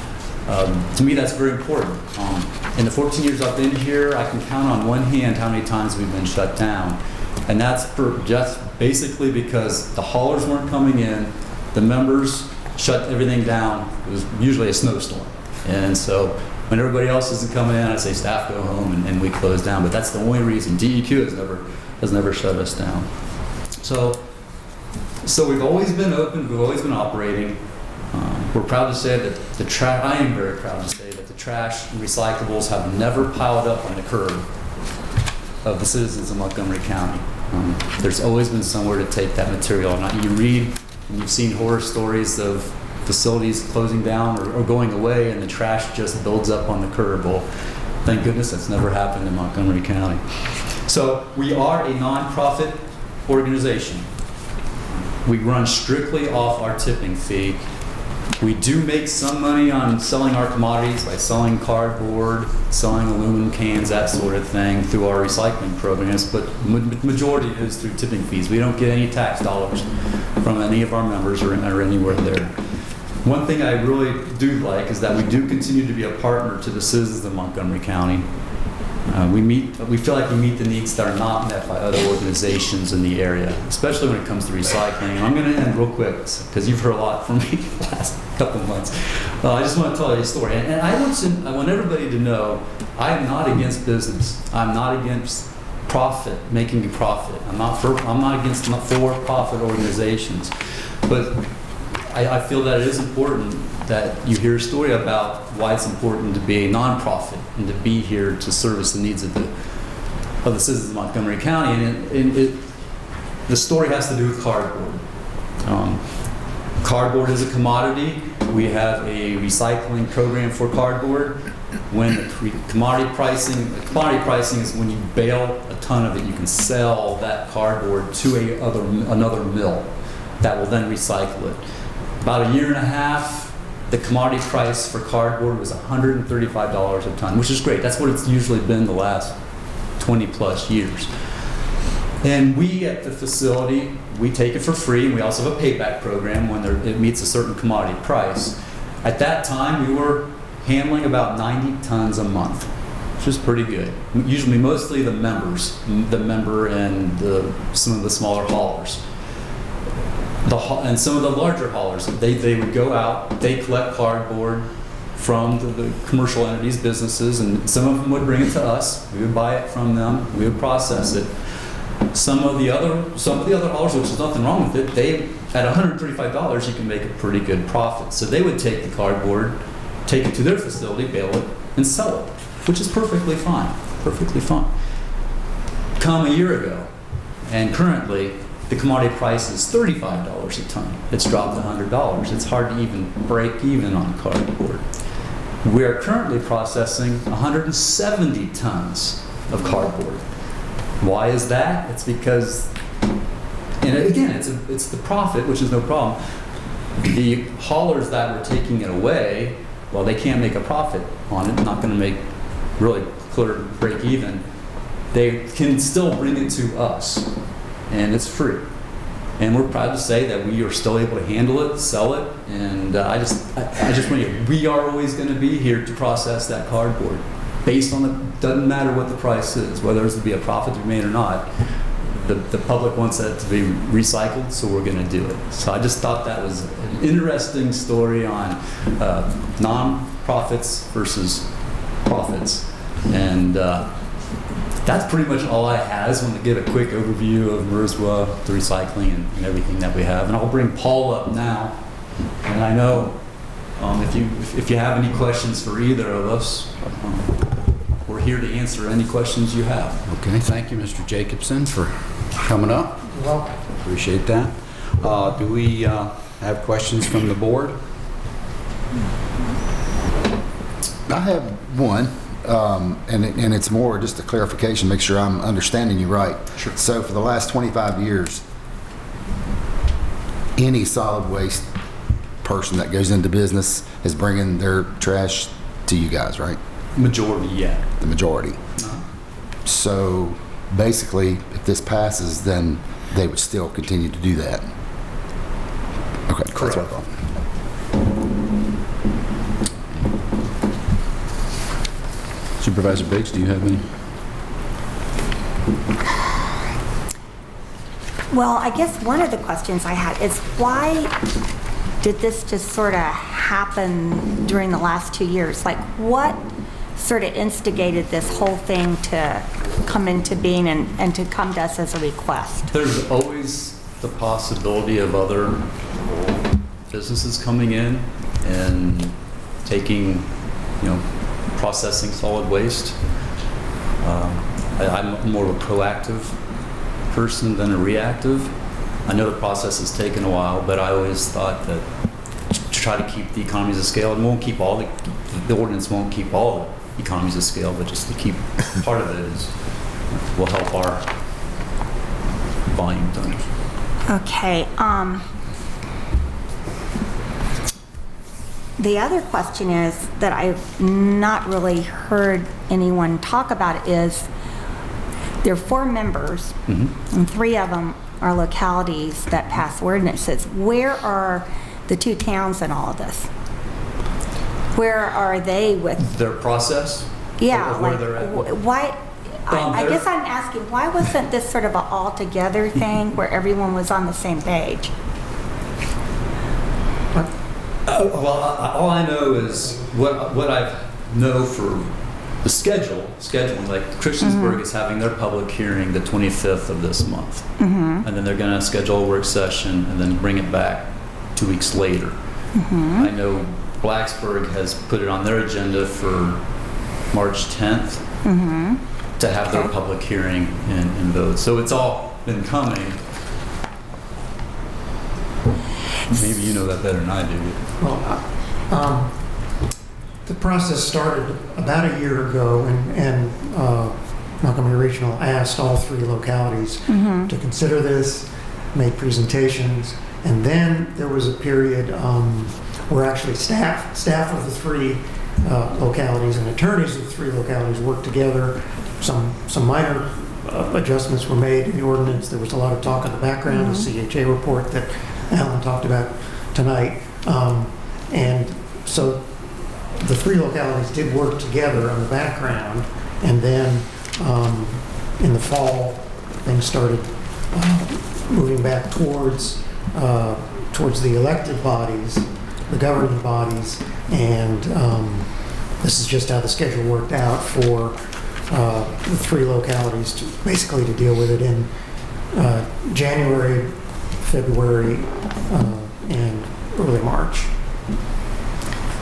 To me, that's very important. In the 14 years I've been here, I can count on one hand how many times we've been shut down. And that's just basically because the haulers weren't coming in, the members shut everything down. It was usually a snowstorm. And so when everybody else isn't coming in, I say staff go home and we close down. But that's the only reason. DEQ has never shut us down. So we've always been open, we've always been operating. We're proud to say that I am very proud to say that the trash and recyclables have never piled up on the curb of the citizens of Montgomery County. There's always been somewhere to take that material. Now, you read and you've seen horror stories of facilities closing down or going away, and the trash just builds up on the curb. Well, thank goodness that's never happened in Montgomery County. So we are a nonprofit organization. We run strictly off our tipping fee. We do make some money on selling our commodities by selling cardboard, selling aluminum cans, that sort of thing, through our recycling programs, but majority is through tipping fees. We don't get any tax dollars from any of our members or anywhere there. One thing I really do like is that we do continue to be a partner to the citizens of Montgomery County. We feel like we meet the needs that are not met by other organizations in the area, especially when it comes to recycling. And I'm going to end real quick because you've heard a lot from me the last couple of months. I just want to tell you a story. And I want everybody to know I am not against business. I'm not against profit, making a profit. I'm not against for-profit organizations. But I feel that it is important that you hear a story about why it's important to be a nonprofit and to be here to service the needs of the citizens of Montgomery County. And the story has to do with cardboard. Cardboard is a commodity. We have a recycling program for cardboard. When the commodity pricing is when you bale a ton of it, you can sell that cardboard to another mill that will then recycle it. About a year and a half, the commodity price for cardboard was $135 a ton, which is great. That's what it's usually been the last 20 plus years. And we at the facility, we take it for free, and we also have a payback program when it meets a certain commodity price. At that time, we were handling about 90 tons a month, which is pretty good. Usually, mostly the member and some of the smaller haulers. And some of the larger haulers, they would go out, they collect cardboard from the commercial entities, businesses, and some of them would bring it to us. We would buy it from them. We would process it. Some of the other haulers, which is nothing wrong with it, at $135, you can make a pretty good profit. So they would take the cardboard, take it to their facility, bale it, and sell it, which is perfectly fine. Perfectly fine. Come a year ago, and currently, the commodity price is $35 a ton. It's dropped $100. It's hard to even break even on cardboard. We are currently processing 170 tons of cardboard. Why is that? It's because, and again, it's the profit, which is no problem. The haulers that were taking it away, well, they can't make a profit on it, not going to make really clear break even. They can still bring it to us, and it's free. And we're proud to say that we are still able to handle it, sell it, and I just want you, we are always going to be here to process that cardboard based on the, doesn't matter what the price is, whether there's to be a profit to be made or not. The public wants that to be recycled, so we're going to do it. So I just thought that was an interesting story on non-profits versus profits. And that's pretty much all I had. I just wanted to give a quick overview of MRSWA, the recycling, and everything that we have. And I'll bring Paul up now. And I know if you have any questions for either of us, we're here to answer any questions you have. Okay, thank you, Mr. Jacobson, for coming up. Well, Appreciate that. Do we have questions from the board? I have one, and it's more just a clarification, make sure I'm understanding you right. Sure. So for the last 25 years, any solid waste person that goes into business is bringing their trash to you guys, right? Majority, yeah. The majority. So basically, if this passes, then they would still continue to do that. Okay, that's what I thought. Supervisor Biggs, do you have any? Well, I guess one of the questions I had is why did this just sort of happen during the last 2 years? Like, what sort of instigated this whole thing to come into being and to come to us as a request? There's always the possibility of other businesses coming in and taking, processing solid waste. I'm more of a proactive person than a reactive. I know the process has taken a while, but I always thought that to try to keep the economies of scale, and won't keep all the ordinance won't keep all the economies of scale, but just to keep part of it will help our volume tonnage. Okay. The other question is that I've not really heard anyone talk about is there are 4 members, and 3 of them are localities that pass ordinances. Where are the 2 towns in all of this? Where are they with Their process? Yeah, Or where like they're at? why? I guess I'm asking, why wasn't this sort of an all-together thing where everyone was on the same page? Well, all I know is what I know for the scheduling, like Christiansburg is having their public hearing the 25th of this month. And then they're going to schedule a work session and then bring it back 2 weeks later. I know Blacksburg has put it on their agenda for March 10th to have their public hearing and vote. So it's all been coming. Maybe you know that better than I do. well, the process started about a year ago, and Montgomery Regional asked all 3 localities to consider this, make presentations, and then there was a period where actually staff of the 3 localities and attorneys of the 3 localities worked together. Some minor adjustments were made in the ordinance. There was a lot of talk in the background, the CHA report that Alan talked about tonight. And so the 3 localities did work together on the background, and then in the fall, things started moving back towards the elected bodies, the governing bodies, and this is just how the schedule worked out for the 3 localities to basically to deal with it in January, February, and early March.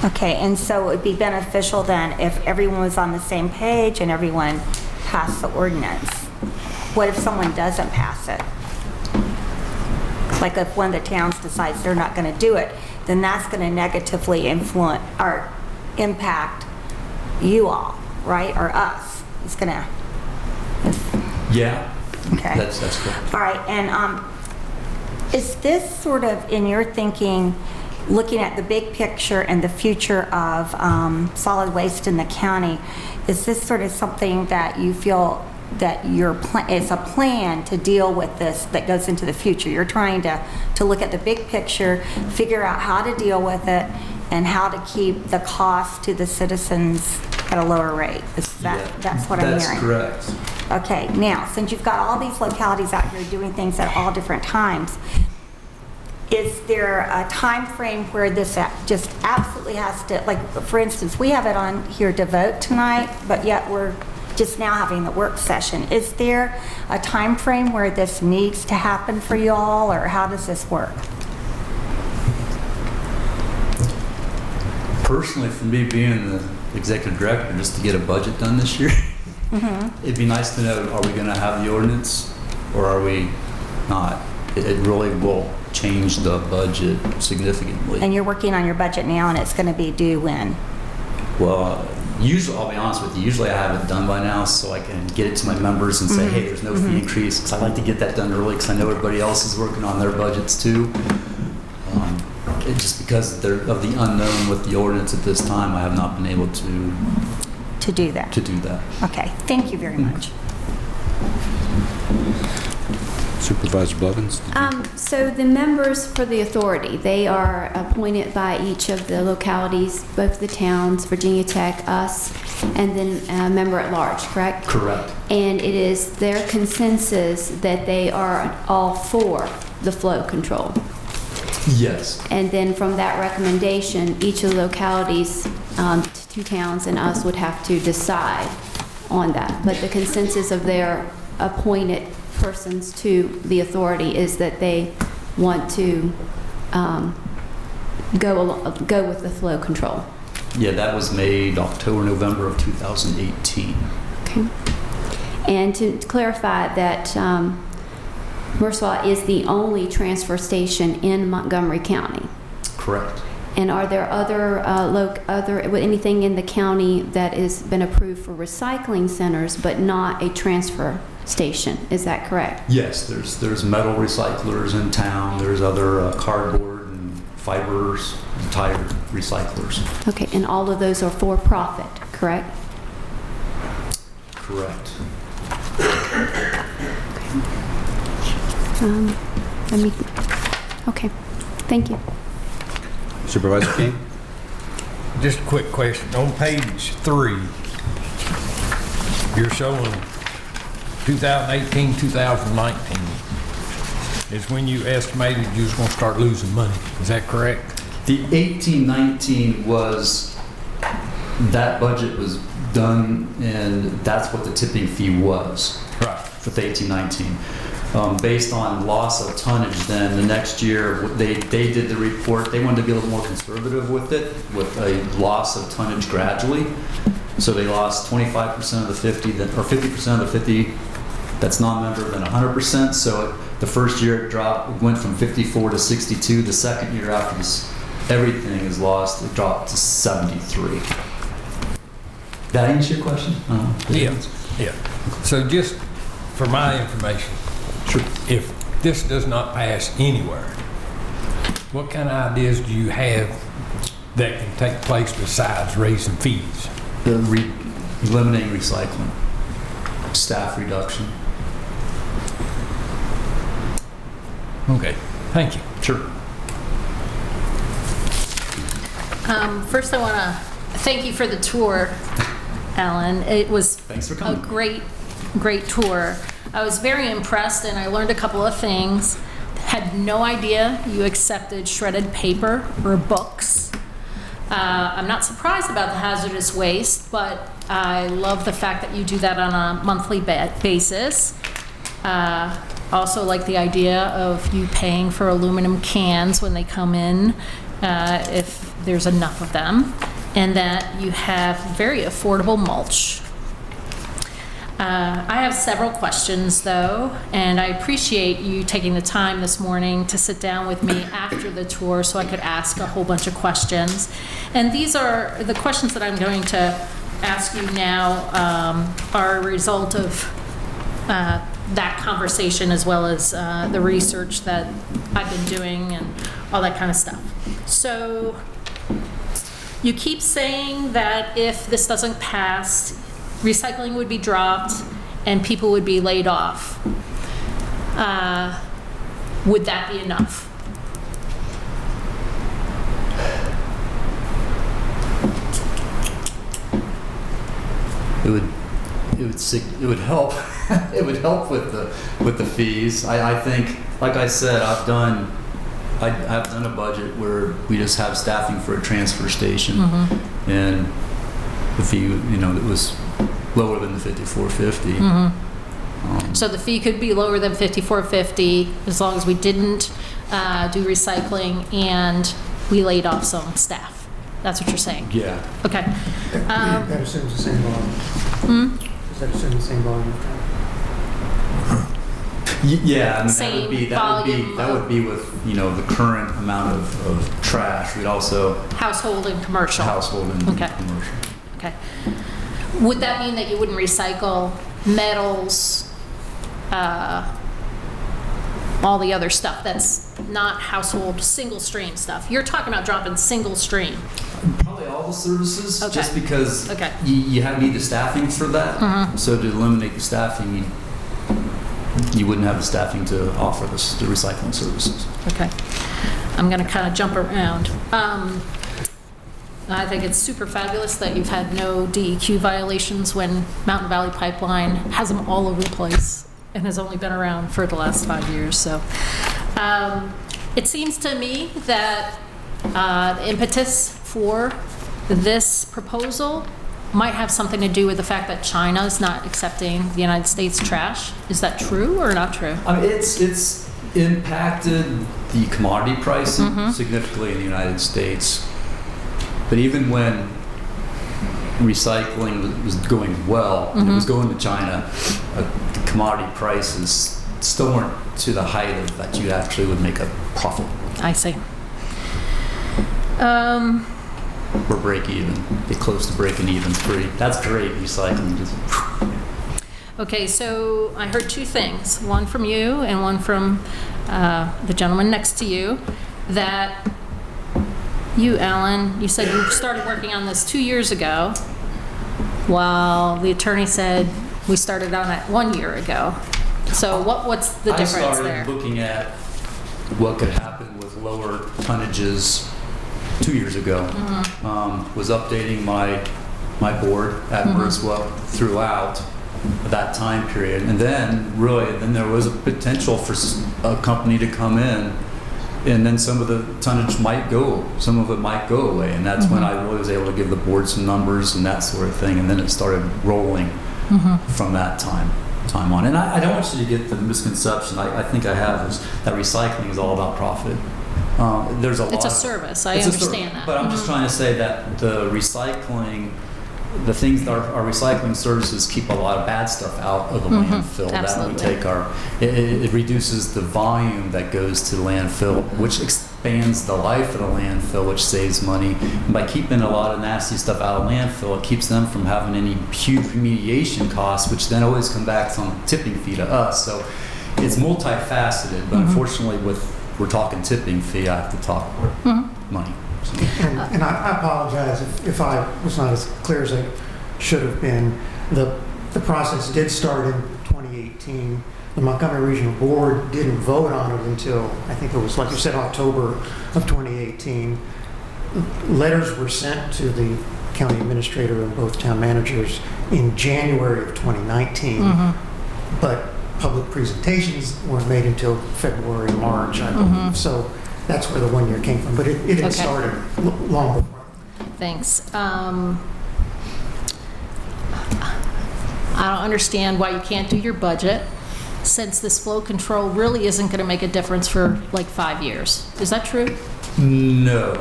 Okay, and so it would be beneficial then if everyone was on the same page and everyone passed the ordinance. What if someone doesn't pass it? Like if one of the towns decides they're not going to do it, then that's going to negatively influence or impact you all, right? Or us. It's going to. Yeah, Okay. that's correct. All right, and is this sort of, in your thinking, looking at the big picture and the future of solid waste in the county, is this sort of something that you feel that it's a plan to deal with this that goes into the future? You're trying to look at the big picture, figure out how to deal with it, and how to keep the cost to the citizens at a lower rate. That's what I'm hearing? That's correct. Okay, now, since you've got all these localities out here doing things at all different times, is there a time frame where this just absolutely has to, like, for instance, we have it on here to vote tonight, but yet we're just now having the work session. Is there a time frame where this needs to happen for you all, or how does this work? Personally, for me being the executive director, just to get a budget done this year, it'd be nice to know, are we going to have the ordinance or are we not? It really will change the budget significantly. And you're working on your budget now, and it's going to be due when? Well, usually, I'll be honest with you, usually I have it done by now so I can get it to my members and say, hey, there's no fee increase, because I like to get that done early because I know everybody else is working on their budgets too. Just because of the unknown with the ordinance at this time, I have not been able to do that. Okay, thank you very much. Supervisor Blevins? So the members for the authority, they are appointed by each of the localities, both the towns, Virginia Tech, us, and then a member at large, correct? Correct. And it is their consensus that they are all for the flow control. Yes. And then from that recommendation, each of the localities, 2 towns and us, would have to decide on that. But the consensus of their appointed persons to the authority is that they want to go with the flow control. Yeah, that was made October, November of 2018. Okay. And to clarify that Mersfaw is the only transfer station in Montgomery County. Correct. And are there other anything in the county that has been approved for recycling centers but not a transfer station? Is that correct? Yes, there's metal recyclers in town. There's other cardboard and fibers, tire recyclers. Okay, and all of those are for profit, correct? Correct. Okay, thank you. Supervisor King? Just a quick question. On page 3, you're showing 2018, 2019 is when you estimated you was going to start losing money. Is that correct? The 18-19 was, that budget was done, and that's what the tipping fee was. Right. For the 18-19. Based on loss of tonnage, then the next year they did the report. They wanted to be a little more conservative with it, with a loss of tonnage gradually. So they lost 25% of the 50, or 50% of the 50 that's non-member, then 100%. So the first year it dropped, it went from 54 to 62. The second year after this, everything is lost, it dropped to 73. That answer your question? Yeah. So just for my information, sure. If this does not pass anywhere, what kind of ideas do you have that can take place besides raising fees? Eliminating recycling, staff reduction. Okay, thank you. Sure. First, I want to thank you for the tour, Alan. It was Thanks for a coming. great tour. I was very impressed, and I learned a couple of things. Had no idea you accepted shredded paper or books. I'm not surprised about the hazardous waste, but I love the fact that you do that on a monthly basis. Also like the idea of you paying for aluminum cans when they come in, if there's enough of them, and that you have very affordable mulch. I have several questions, though, and I appreciate you taking the time this morning to sit down with me after the tour so I could ask a whole bunch of questions. And these are the questions that I'm going to ask you now are a result of that conversation as well as the research that I've been doing and all that kind of stuff. So you keep saying that if this doesn't pass, recycling would be dropped and people would be laid off. Would that be enough? It would help. It would help with the fees. I think, like I said, I've done a budget where we just have staffing for a transfer station, and the fee, it was lower than the $54.50. So the fee could be lower than $54.50 as long as we didn't do recycling and we laid off some staff. That's what you're saying? Yeah. Okay. That assumes the same volume. Does that assume the same volume? Yeah, I mean, Same that would be with the current amount of trash. We'd also Household and commercial. household and Okay. commercial. Okay. Would that mean that you wouldn't recycle metals, all the other stuff that's not household single stream stuff? You're talking about dropping single stream. Probably all the services, Okay. just because Okay. you need the staffing for that. So to eliminate the staffing, you wouldn't have the staffing to offer the recycling services. Okay. I'm going to kind of jump around. I think it's super fabulous that you've had no DEQ violations when Mountain Valley Pipeline has them all over the place and has only been around for the last 5 years. So it seems to me that the impetus for this proposal might have something to do with the fact that China is not accepting the United States trash. Is that true or not true? I mean, it's impacted the commodity pricing significantly in the United States. But even when recycling was going well, and it was going to China, the commodity prices still weren't to the height of that you actually would make a profit. I see. Or break even. Get close to breaking even free. That's great, recycling. Okay, so I heard two things, one from you and one from the gentleman next to you, that you, Alan, you said you started working on this 2 years ago, while the attorney said we started on it 1 year ago. So what's the difference there? I started looking at what could happen with lower tonnages 2 years ago. Was updating my board at Merswa throughout that time period. And then there was a potential for a company to come in, and then some of the tonnage might go, some of it might go away. And that's when I really was able to give the board some numbers and that sort of thing. And then it started rolling from that time on. And I don't want you to get the misconception I think I have is that recycling is all about profit. There's a lot. It's a service. I understand that. But I'm just trying to say that the recycling, the things that our recycling services keep a lot of bad stuff out of the landfill. Absolutely. That we take it reduces the volume that goes to landfill, which expands the life of the landfill, which saves money. And by keeping a lot of nasty stuff out of landfill, it keeps them from having any huge remediation costs, which then always come back on tipping fee to us. So it's multifaceted, but unfortunately we're talking tipping fee, I have to talk money. And I apologize if I was not as clear as I should have been. The process did start in 2018. The Montgomery Regional Board didn't vote on it until, I think it was, like you said, October of 2018. Letters were sent to the county administrator and both town managers in January of 2019. But public presentations weren't made until February, March, I believe. So that's where the 1 year came from. But it had started long before. Thanks. I don't understand why you can't do your budget, since this flow control really isn't going to make a difference for like 5 years. Is that true? No,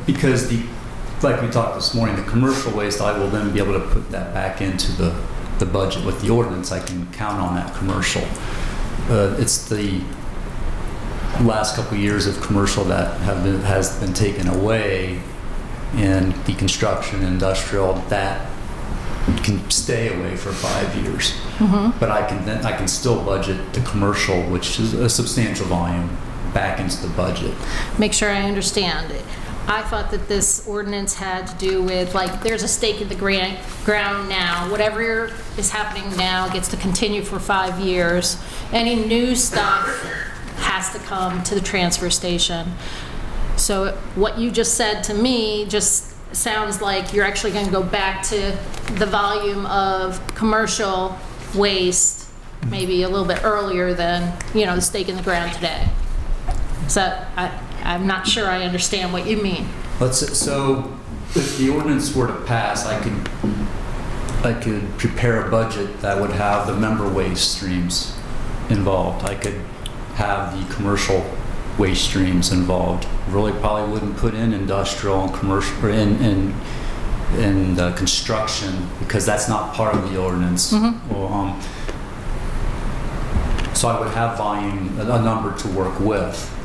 because like we talked this morning, the commercial waste, I will then be able to put that back into the the budget with the ordinance, I can count on that commercial. It's the last couple of years of commercial that has been taken away in the construction industrial that can stay away for 5 years. But I can still budget the commercial, which is a substantial volume, back into the budget. Make sure I understand. I thought that this ordinance had to do with, like, there's a stake in the ground now. Whatever is happening now gets to continue for 5 years. Any new stuff has to come to the transfer station. So what you just said to me just sounds like you're actually going to go back to the volume of commercial waste maybe a little bit earlier than, the stake in the ground today. So I'm not sure I understand what you mean. So if the ordinance were to pass, I could prepare a budget that would have the member waste streams involved. I could have the commercial waste streams involved. Really probably wouldn't put in industrial and commercial or in construction, because that's not part of the ordinance. So I would have volume, a number to work with.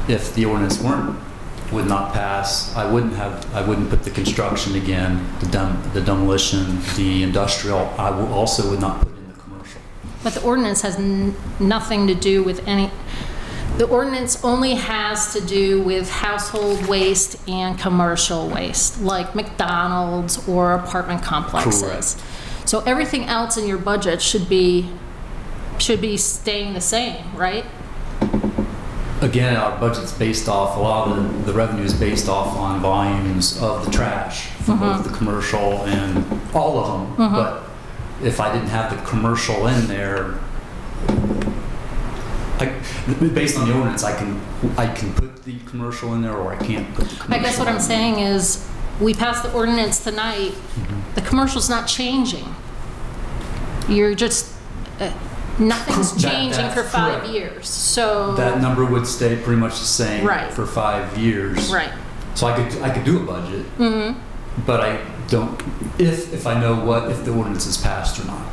If the ordinance would not pass, I wouldn't put the construction again, the demolition, the industrial. I also would not put in the commercial. But the ordinance has nothing to do with any. The ordinance only has to do with household waste and commercial waste, like McDonald's or apartment complexes. Correct. So everything else in your budget should be staying the same, right? Again, our budget's based off, a lot of the revenue is based off on volumes of the trash for both the commercial and all of them. But if I didn't have the commercial in there, based on the ordinance, I can put the commercial in there, or I can't put the commercial. I guess what I'm saying is, we passed the ordinance tonight. The commercial's not changing. You're just nothing's changing for 5 years. So that number would stay pretty much the same for 5 years. Right. So I could do a budget, but I don't. If I know if the ordinance is passed or not,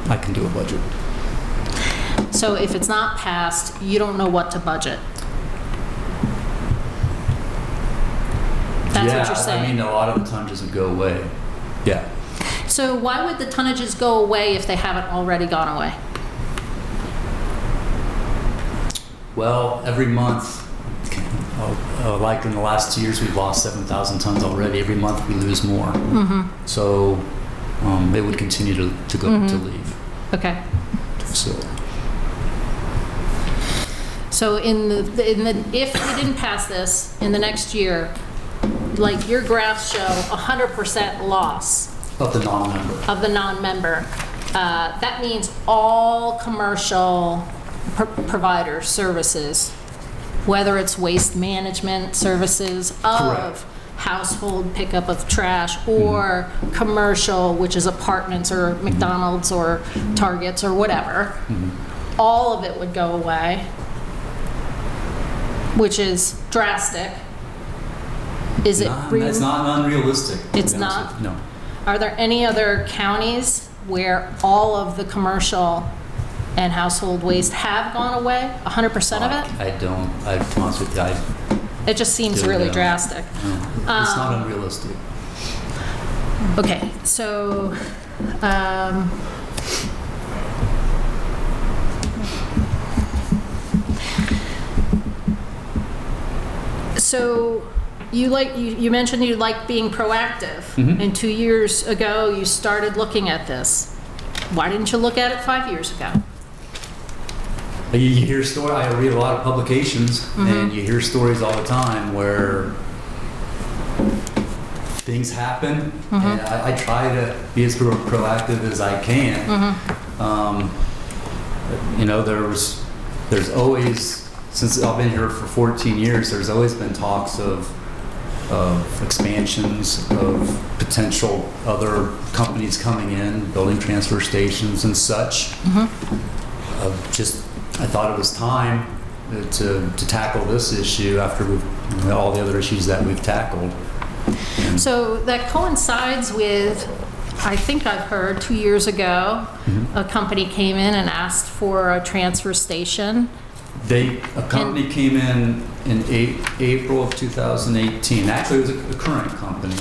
I can do a budget. So if it's not passed, you don't know what to budget. That's what you're saying. I mean, a lot of the tonnages would go away. Yeah. So why would the tonnages go away if they haven't already gone away? Well, every month, like in the last 2 years, we've lost 7,000 tons already. Every month we lose more. So they would continue to leave. Okay. So if we didn't pass this in the next year, like your graphs show 100% loss of the non-member. That means all commercial providers, services, whether it's waste management services of household pickup of trash, or commercial, which is apartments or McDonald's or Targets or whatever, all of it would go away, which is drastic. Is it? It's not unrealistic. It's not? No. Are there any other counties where all of the commercial and household waste have gone away, 100% of it? I don't. To be honest with you, it just seems really drastic. No, it's not unrealistic. Okay, so you mentioned you like being proactive, and 2 years ago you started looking at this. Why didn't you look at it 5 years ago? You hear stories. I read a lot of publications, and you hear stories all the time where things happen, and I try to be as proactive as I can. There's always, since I've been here for 14 years, there's always been talks of expansions, of potential other companies coming in, building transfer stations and such. I thought it was time to tackle this issue after all the other issues that we've tackled. So that coincides with I think I've heard 2 years ago, a company came in and asked for a transfer station. A company came in April of 2018. Actually, it was a current company.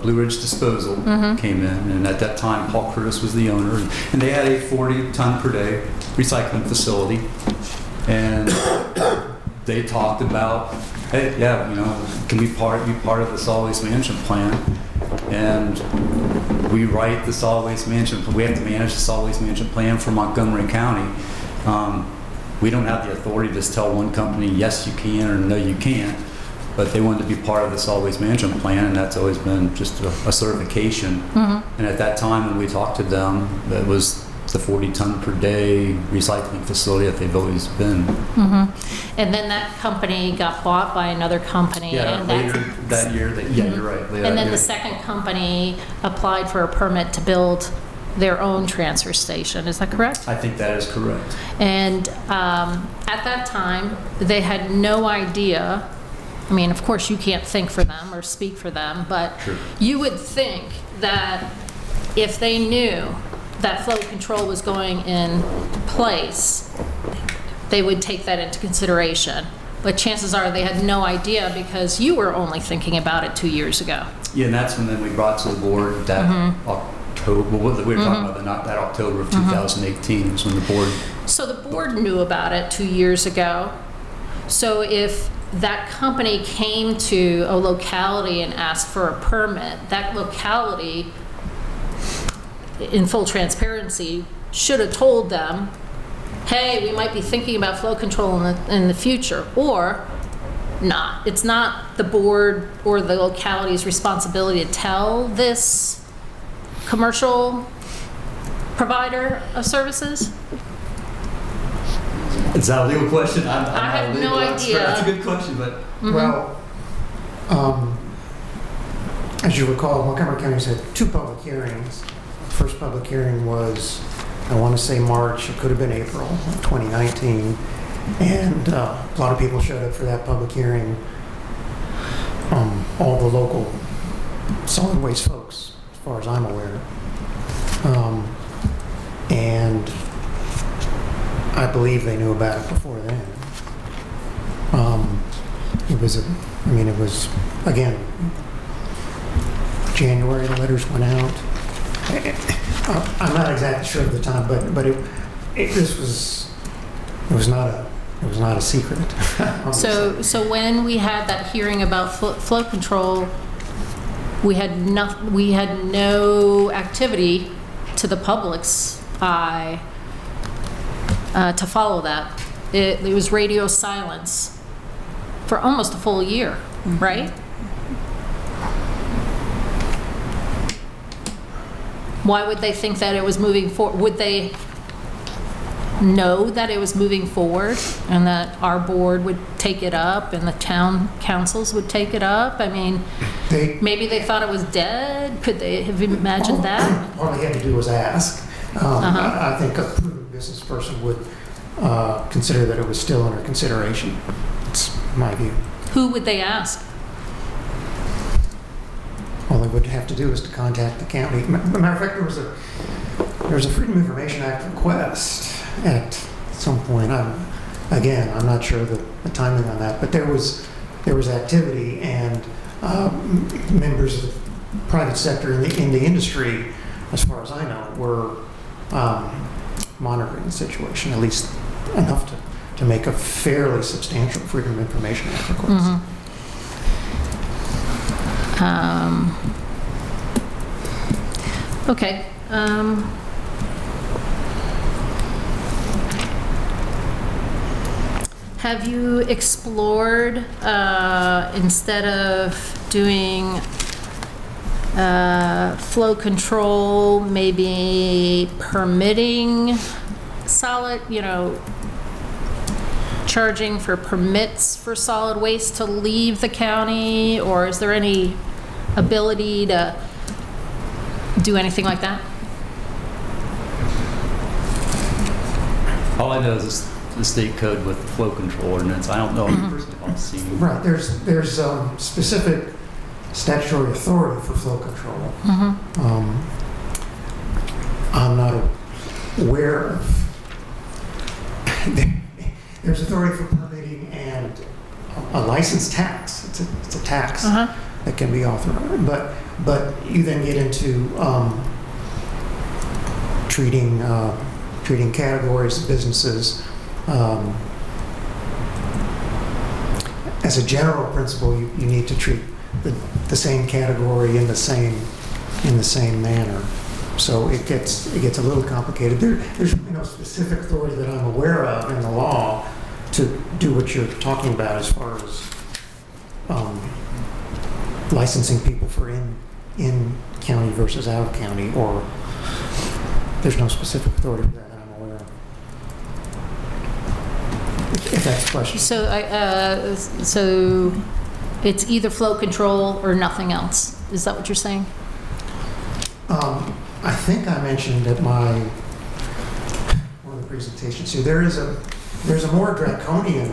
Blue Ridge Disposal came in, and at that time, Paul Curtis was the owner, and they had a 40-ton per day recycling facility. And they talked about, hey, yeah, can we be part of the solid waste management plan? And we write the solid waste management plan. We have to manage the solid waste management plan for Montgomery County. We don't have the authority to just tell one company, yes, you can, or no, you can't. But they wanted to be part of the solid waste management plan, and that's always been just a certification. And at that time, when we talked to them, that was the 40-ton per day recycling facility that they've always been. And then that company got bought by another company. Yeah, and later that year. You're right. And then the second company applied for a permit to build their own transfer station. Is that correct? I think that is correct. And at that time, they had no idea. I mean, of course, you can't think for them or speak for them, but you would think that if they knew that flow control was going in place, they would take that into consideration. But chances are they had no idea because you were only thinking about it 2 years ago. Yeah, and that's when then we brought to the board that October, we were talking about that October of 2018 is when the board. So the board knew about it 2 years ago. So if that company came to a locality and asked for a permit, that locality, in full transparency, should have told them, hey, we might be thinking about flow control in the future, or not. It's not the board or the locality's responsibility to tell this commercial provider of services. Is that a legal question? I have no idea. That's a good question, but. Well, as you recall, Montgomery County's had 2 public hearings. The first public hearing was, I want to say March, it could have been April 2019. And a lot of people showed up for that public hearing. All the local solid waste folks, as far as I'm aware. And I believe they knew about it before then. It was, again, January, the letters went out. I'm not exactly sure of the time, but it was not a secret. So when we had that hearing about flow control, we had no activity to the public's eye to follow that. It was radio silence for almost a full year, right? Why would they think that it was moving forward? Would they know that it was moving forward and that our board would take it up and the town councils would take it up? I mean, maybe they thought it was dead. Could they have imagined that? All they had to do was ask. I think a prudent business person would consider that it was still under consideration. It's my view. Who would they ask? All they would have to do is to contact the county. Matter of fact, there was a Freedom of Information Act request at some point. I'm not sure the timing on that, but there was activity, and members of the private sector in the industry, as far as I know, were monitoring the situation, at least enough to make a fairly substantial Freedom of Information Act request. Okay. Have you explored, instead of doing flow control, maybe permitting solid, charging for permits for solid waste to leave the county? Or is there any ability to do anything like that? All I know is the state code with the flow control ordinance. I don't know first of all seen. Right. There's specific statutory authority for flow control. I'm not aware of. There's authority for permitting and a license tax. It's a tax that can be authorized. But you then get into treating categories of businesses. As a general principle, you need to treat the same category in the same manner. So it gets a little complicated. There's no specific authority that I'm aware of in the law to do what you're talking about as far as licensing people for in county versus out of county, or there's no specific authority for that I'm aware of. If that's the question. So, so it's either flow control or nothing else. Is that what you're saying? I think I mentioned at one of the presentations here, there's a more draconian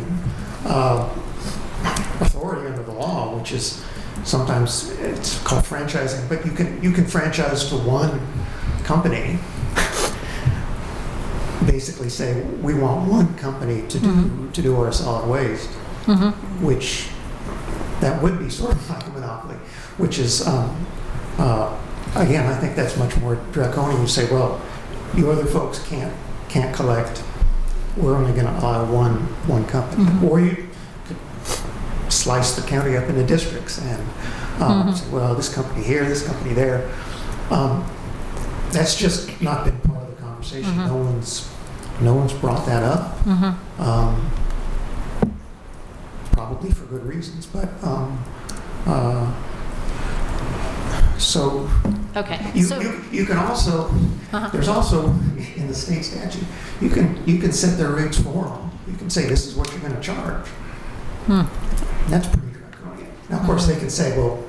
authority under the law, which is sometimes it's called franchising, but you can franchise to one company. Basically say we want one company to do our solid waste, which that would be sort of like a monopoly, which is again, I think that's much more draconian. You say, well, you other folks can't collect. We're only going to allow one company, or you could slice the county up into districts and say, well, this company here, this company there. That's just not been part of the conversation. No one's brought that up. Probably for good reasons, but so okay. You can also there's also in the state statute you can set their rates for them. You can say this is what you're going to charge. That's pretty draconian. Now, of course, they can say, well,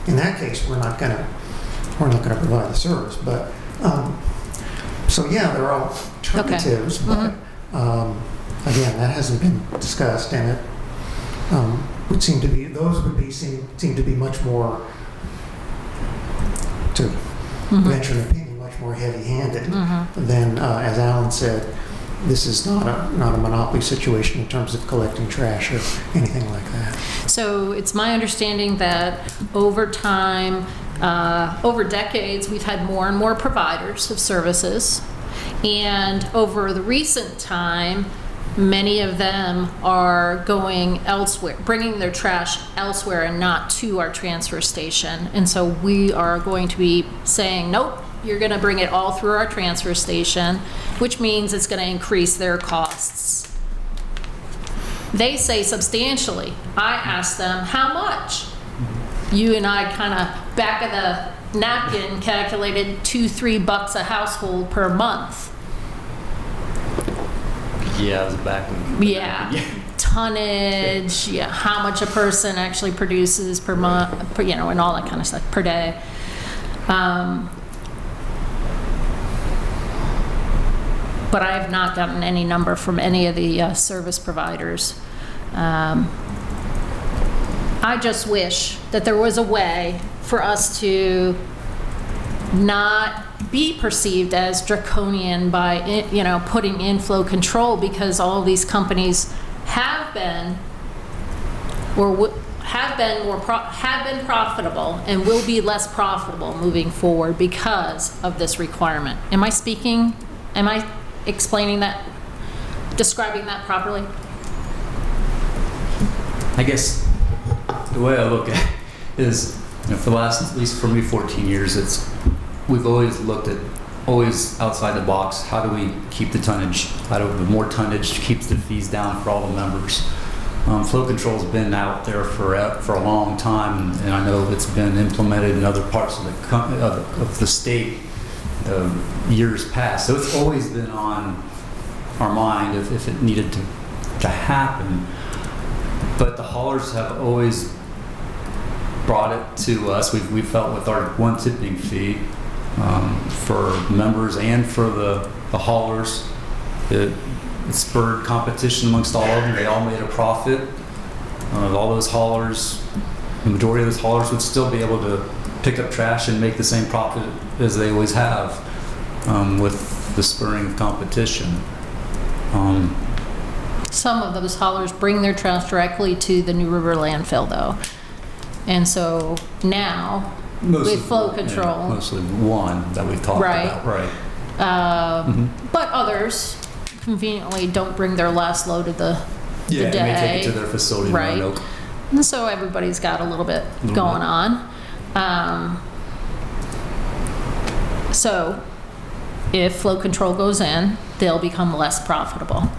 in that case, we're not going to provide the service. But so yeah, there are alternatives, but again, that hasn't been discussed, and it would seem to be seem to be much more, to venture an opinion, much more heavy-handed than, as Alan said, this is not a monopoly situation in terms of collecting trash or anything like that. So it's my understanding that over time, over decades, we've had more and more providers of services. And over the recent time, many of them are going elsewhere, bringing their trash elsewhere and not to our transfer station. And so we are going to be saying, nope, you're going to bring it all through our transfer station, which means it's going to increase their costs. They say substantially. I ask them, how much? You and I kind of back of the napkin calculated $2-3 a household per month. Yeah, I was back when. Yeah. Tonnage, how much a person actually produces per month, and all that kind of stuff per day. But I have not gotten any number from any of the service providers. I just wish that there was a way for us to not be perceived as draconian by putting in flow control, because all of these companies have been profitable and will be less profitable moving forward because of this requirement. Am I explaining that, describing that properly? I guess the way I look at it is, for the last, at least for me, 14 years, we've always looked at, always outside the box, how do we keep the tonnage, the more tonnage keeps the fees down for all the members. Flow control's been out there for a long time, and I know it's been implemented in other parts of the state years past. So it's always been on our mind if it needed to happen. But the haulers have always brought it to us. We felt with our one tipping fee for members and for the haulers, it spurred competition amongst all of them. They all made a profit. All those haulers, the majority of those haulers would still be able to pick up trash and make the same profit as they always have. with the spurring of competition. Some of those haulers bring their trash directly to the New River landfill, though. And so now, with flow control. Mostly one that we've talked about, right. But others conveniently don't bring their last load of the Yeah, day. and they take it to their facility in Right. Roanoke. And so everybody's got a little bit going on. So if flow control goes in, they'll become less profitable.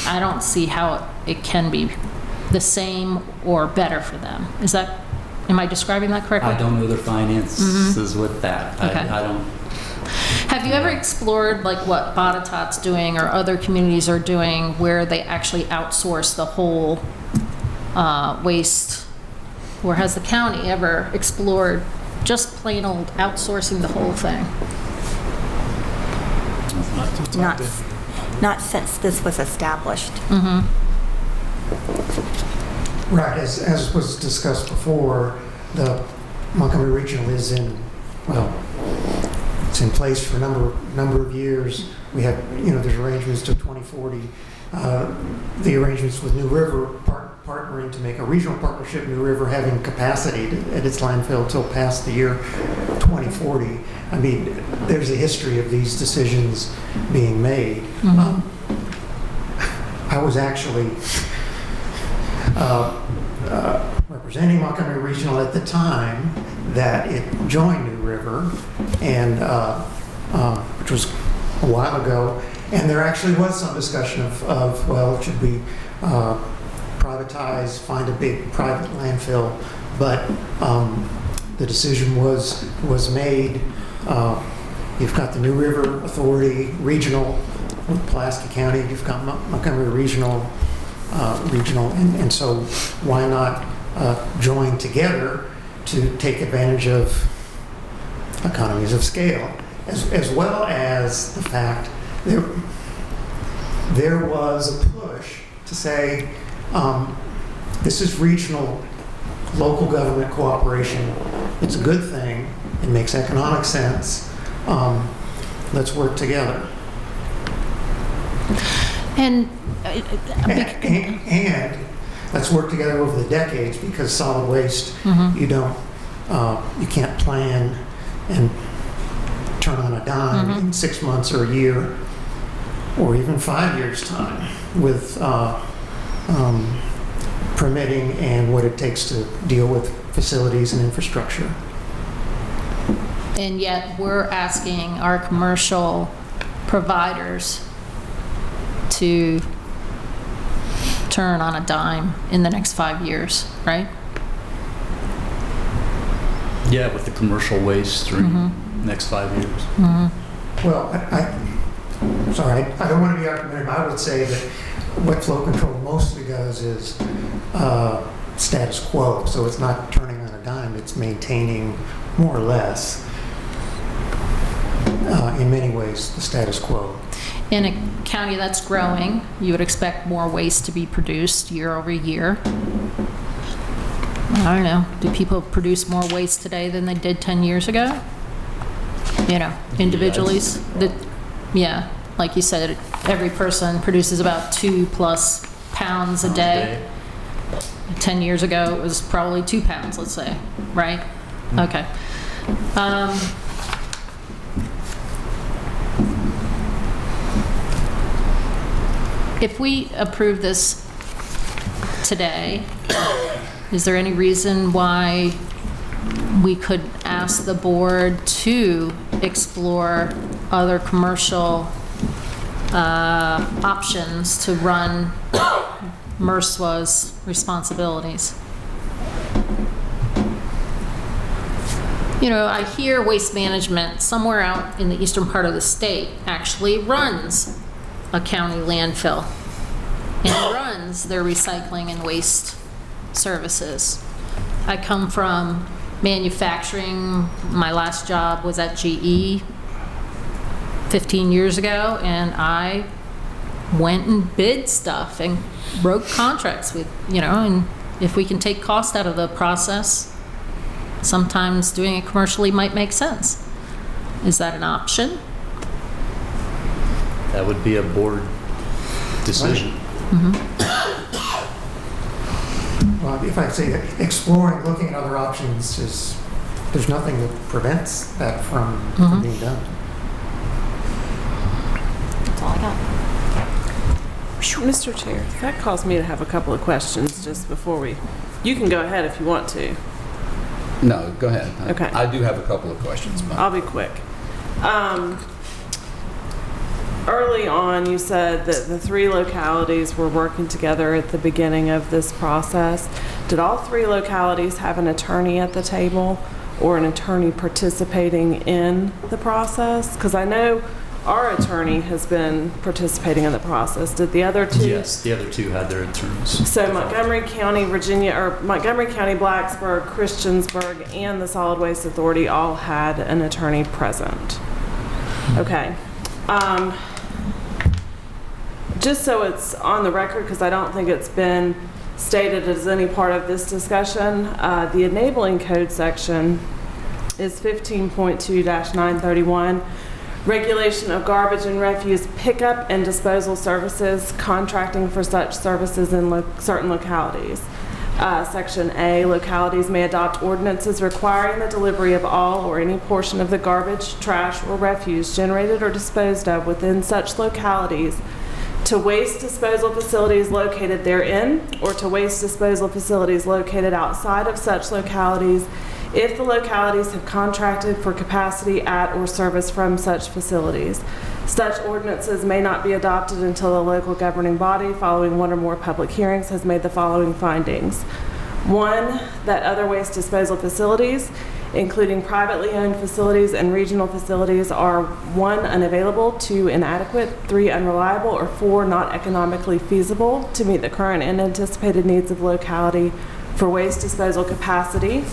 I don't see how it can be the same or better for them. Am I describing that correctly? I don't know their finances with that. Okay. I don't. Have you ever explored like what Botetourt's doing or other communities are doing where they actually outsource the whole waste? Or has the county ever explored just plain old outsourcing the whole thing? Not since this was established. Right, as was discussed before, the Montgomery Regional is it's in place for a number of years. We have, there's arrangements to 2040. The arrangements with New River partnering to make a regional partnership, New River having capacity at its landfill till past the year 2040. I mean, there's a history of these decisions being made. I was actually representing Montgomery Regional at the time that it joined New River, and which was a while ago. And there actually was some discussion of well, should we privatize, find a big private landfill? But the decision was made. You've got the New River Authority Regional with Pulaski County. You've got Montgomery Regional, and so why not join together to take advantage of economies of scale, as well as the fact there was a push to say this is regional local government cooperation. It's a good thing. It makes economic sense. Let's work together. And let's work together over the decades, because solid waste, you can't plan and turn on a dime in 6 months or a year or even 5 years' time with permitting and what it takes to deal with facilities and infrastructure. And yet we're asking our commercial providers to turn on a dime in the next 5 years, right? Yeah, with the commercial waste stream, next 5 years. Well, I don't want to be argumentative. I would say that what flow control mostly does is status quo. So it's not turning on a dime, it's maintaining more or less, in many ways, the status quo. In a county that's growing, you would expect more waste to be produced year over year. I don't know. Do people produce more waste today than they did 10 years ago? Individually. Yeah, like you said, every person produces about 2+ pounds a day. 10 years ago, it was probably 2 pounds, let's say, right? Okay. If we approve this today, is there any reason why we could ask the board to explore other commercial options to run MRSWA's responsibilities? I hear Waste Management somewhere out in the eastern part of the state actually runs a county landfill and runs their recycling and waste services. I come from manufacturing. My last job was at GE 15 years ago, and I went and bid stuff and wrote contracts with, and if we can take cost out of the process, sometimes doing it commercially might make sense. Is that an option? That would be a board decision. Well, if I say exploring, looking at other options there's nothing that prevents that from being done. That's all I got. Mr. Chair, that caused me to have a couple of questions just before you can go ahead if you want to. No, go ahead. Okay. I do have a couple of questions. But I'll be quick. Early on, you said that the 3 localities were working together at the beginning of this process. Did all 3 localities have an attorney at the table or an attorney participating in the process? Because I know our attorney has been participating in the process. Did the other 2? Yes, the other 2 had their attorneys. So Montgomery County, Virginia, or Montgomery County, Blacksburg, Christiansburg, and the Solid Waste Authority all had an attorney present. Okay. Just so it's on the record, because I don't think it's been stated as any part of this discussion, the enabling code section is 15.2-931, regulation of garbage and refuse pickup and disposal services, contracting for such services in certain localities. Section A, localities may adopt ordinances requiring the delivery of all or any portion of the garbage, trash, or refuse generated or disposed of within such localities to waste disposal facilities located therein or to waste disposal facilities located outside of such localities if the localities have contracted for capacity at or service from such facilities. Such ordinances may not be adopted until the local governing body, following 1 or more public hearings, has made the following findings. 1, that other waste disposal facilities, including privately owned facilities and regional facilities, are 1, unavailable, 2, inadequate, 3, unreliable, or 4, not economically feasible to meet the current and anticipated needs of the locality for waste disposal capacity.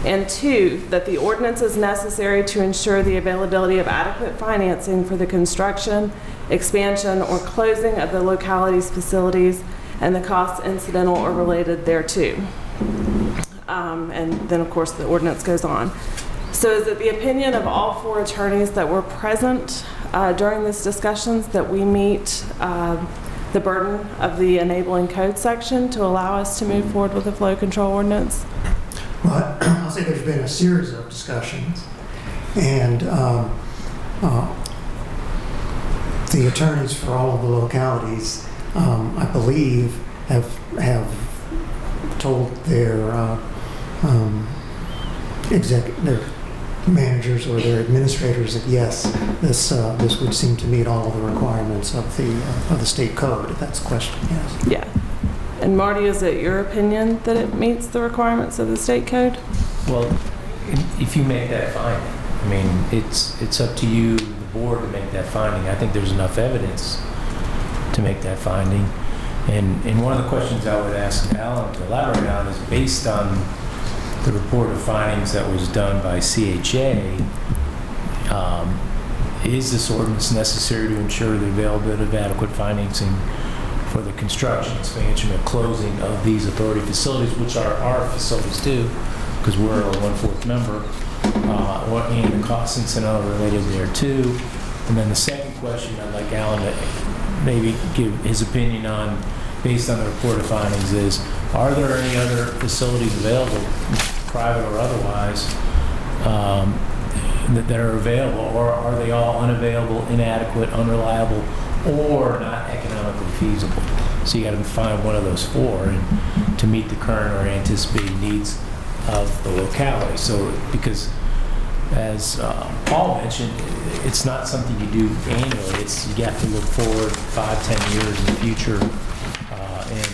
And 2, that the ordinance is necessary to ensure the availability of adequate financing for the construction, expansion, or closing of the locality's facilities and the costs incidental or related thereto. And then, of course, the ordinance goes on. So is it the opinion of all 4 attorneys that were present during these discussions that we meet the burden of the enabling code section to allow us to move forward with the flow control ordinance? Well, I'll say there's been a series of discussions, and the attorneys for all of the localities, I believe, have told their their managers or their administrators that yes, this would seem to meet all of the requirements of the state code. If that's the question, yes. Yeah. And Marty, is it your opinion that it meets the requirements of the state code? Well, if you make that finding, I mean, it's up to you, the board, to make that finding. I think there's enough evidence to make that finding. And one of the questions I would ask Alan to elaborate on is based on the report of findings that was done by CHA, is this ordinance necessary to ensure the availability of adequate financing for the construction, expansion, or closing of these authority facilities, which are our facilities too, because we're a 1/4 member, and the costs incidental related there too. And then the second question I'd like Alan to maybe give his opinion on, based on the report of findings, is are there any other facilities available, private or otherwise, that are available, or are they all unavailable, inadequate, unreliable, or not economically feasible? So you got to find one of those 4 and to meet the current or anticipated needs of the locality. So because as Paul mentioned, it's not something you do annually. You have to look forward 5-10 years in the future, and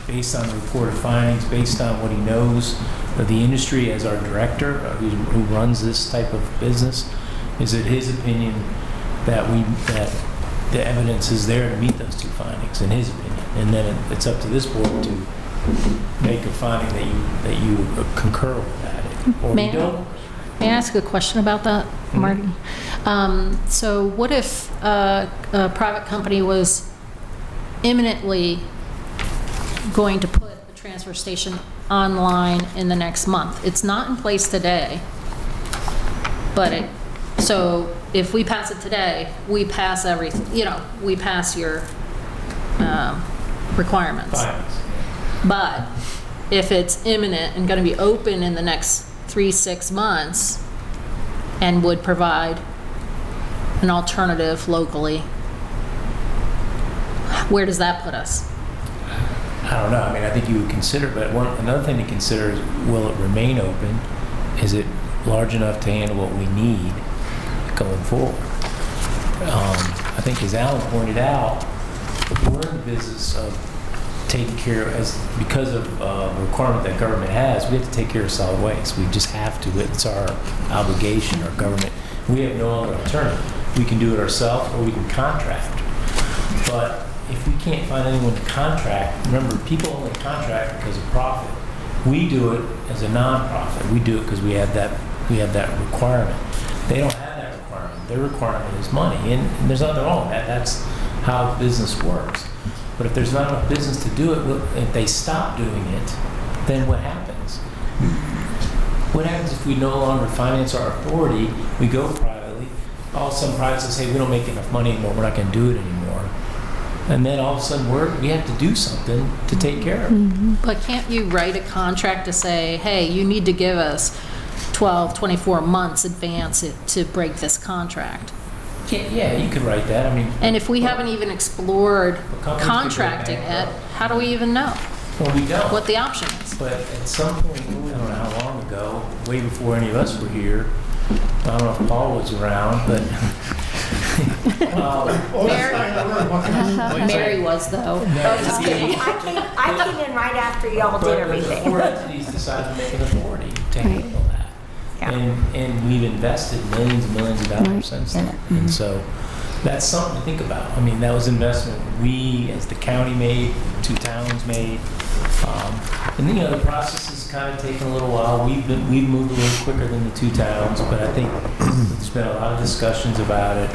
based on the report of findings, based on what he knows of the industry as our director, who runs this type of business, is it his opinion that the evidence is there to meet those 2 findings, in his opinion? And then it's up to this board to make a finding that you concur with that, or you don't. May I ask a question about that, Marty? So what if a private company was imminently going to put a transfer station online in the next month? It's not in place today, but so if we pass it today, we pass everything, we pass your requirements. Fines. But if it's imminent and going to be open in the next 3-6 months and would provide an alternative locally, where does that put us? I don't know. I mean, I think you would consider, but another thing to consider is, will it remain open? Is it large enough to handle what we need going forward? I think, as Alan pointed out, we're in the business of taking care of, because of the requirement that government has, we have to take care of solid waste. We just have to. It's our obligation, our government. We have no other alternative. We can do it ourselves, or we can contract. But if we can't find anyone to contract, remember, people only contract because of profit. We do it as a non-profit. We do it because we have that requirement. They don't have that requirement. Their requirement is money, and there's nothing wrong with that. That's how business works. But if there's not enough business to do it, if they stop doing it, then what happens? What happens if we no longer finance our authority, we go privately, all of a sudden private says, hey, we don't make enough money anymore, we're not going to do it anymore. And then all of a sudden we have to do something to take care of it. But can't you write a contract to say, hey, you need to give us 12, 24 months advance to break this contract? Yeah, you could write that. I mean, and if we haven't even explored companies contracting it, how do we even know well, we don't. what the option is? But at some point, I don't know how long ago, way before any of us were here, I don't know if Paul was around, but Mary was, though. I came in right after y'all did everything. The four entities decided to make an authority to handle that. Yeah. And we've invested millions and millions of dollars since then. And so that's something to think about. I mean, that was investment we, as the county, made, 2 towns made. And the process has kind of taken a little while. We've moved a little quicker than the 2 towns, but I think there's been a lot of discussions about it.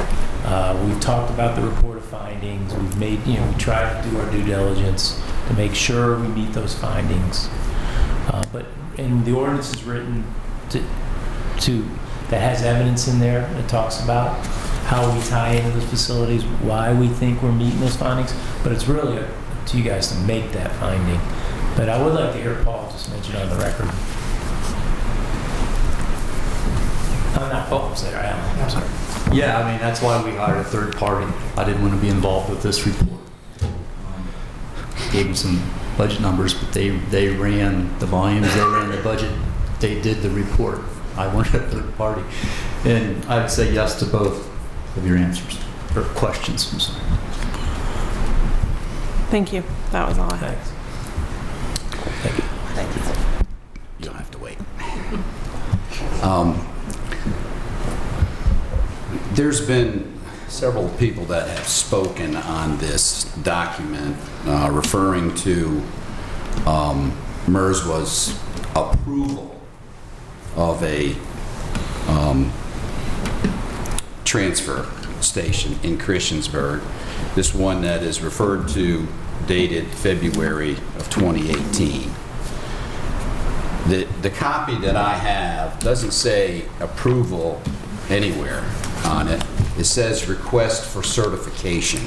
We've talked about the report of findings. We've made, we tried to do our due diligence to make sure we meet those findings. But the ordinance is written that has evidence in there that talks about how we tie into those facilities, why we think we're meeting those findings. But it's really up to you guys to make that finding. But I would like to hear Paul just mention on the record. I'm sorry, Alan. I'm sorry. Yeah, I mean, that's why we hired a third party. I didn't want to be involved with this report. Gave them some budget numbers, but they ran the volumes, they ran the budget, they did the report. I wanted a third party. And I would say yes to both of your answers, or questions, I'm sorry. Thank you. That was all I had. Thanks. Thank you. You don't have to wait. There's been several people that have spoken on this document referring to MERSWA's approval of a transfer station in Christiansburg. This one that is referred to, dated February of 2018. The copy that I have doesn't say approval anywhere on it. It says request for certification.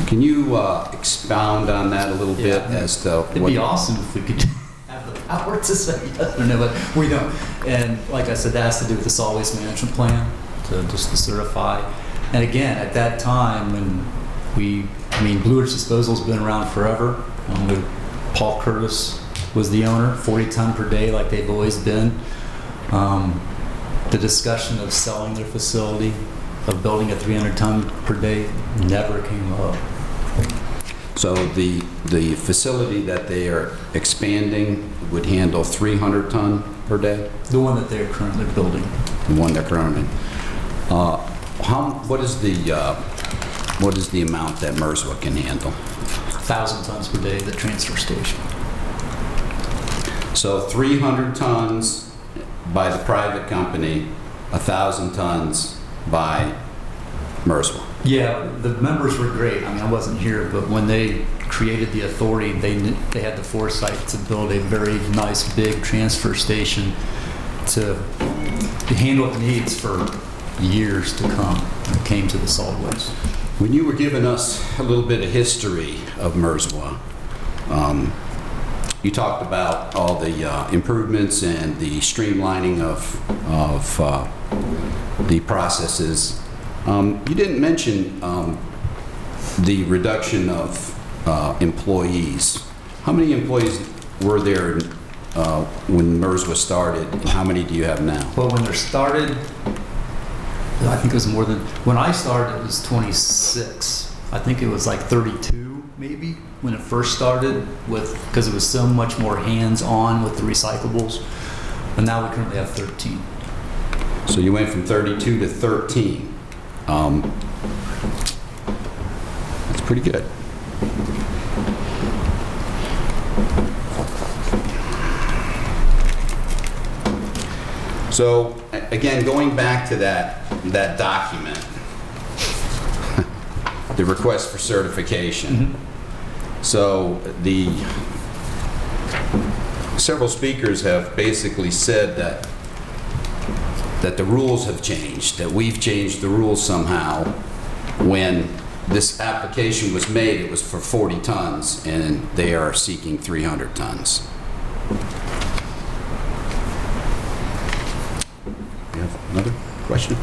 Can you expound on that a little bit as to It'd be awesome if we could have the power to say yes or no, but we don't. And like I said, that has to do with the solid waste management plan, to certify. And again, at that time when Blue Ridge Disposal's been around forever. Paul Curtis was the owner, 40 ton per day like they've always been. The discussion of selling their facility, of building a 300 ton per day, never came up. So the facility that they are expanding would handle 300 ton per day? The one that they're currently building. The one they're currently. What is the amount that MERSWA can handle? 1,000 tons per day at the transfer station. So 300 tons by the private company, 1,000 tons by MERSWA. Yeah, the members were great. I wasn't here, but when they created the authority, they had the foresight to build a very nice big transfer station to handle the needs for years to come when it came to the solid waste. When you were giving us a little bit of history of Merswa, you talked about all the improvements and the streamlining of the processes. You didn't mention the reduction of employees. How many employees were there when Merswa started, and how many do you have now? Well, when they started, I think it was more than, when I started it was 26. I think it was like 32 maybe when it first started, because it was so much more hands-on with the recyclables. And now we currently have 13. So you went from 32 to 13. That's pretty good. So again, going back to that document, the request for certification. So several speakers have basically said that the rules have changed, that we've changed the rules somehow. When this application was made, it was for 40 tons, and they are seeking 300 tons. You have another question?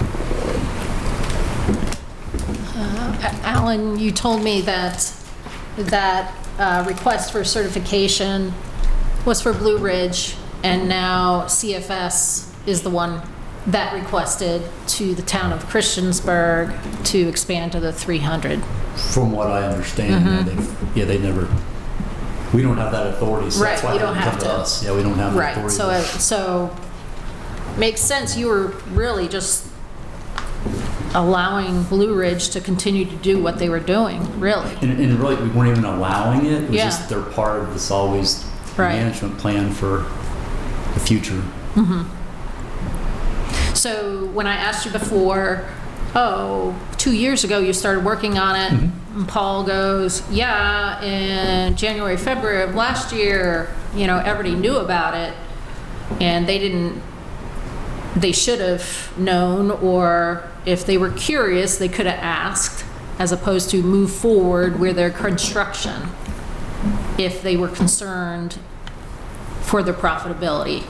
Alan, you told me that request for certification was for Blue Ridge, and now CFS is the one that requested to the town of Christiansburg to expand to the 300. From what I understand, they never, we don't have that authority, so that's why you they don't come have to to. us. Yeah, we don't have the Right, authority. so makes sense. You were really just allowing Blue Ridge to continue to do what they were doing, really. And really, we weren't even allowing it. It was Yeah. just they're part of this always Right. management plan for the future. So when I asked you before, 2 years ago you started working on it, and Paul goes, yeah, in January, February of last year, everybody knew about it, and they should have known, or if they were curious, they could have asked, as opposed to move forward with their construction if they were concerned for their profitability.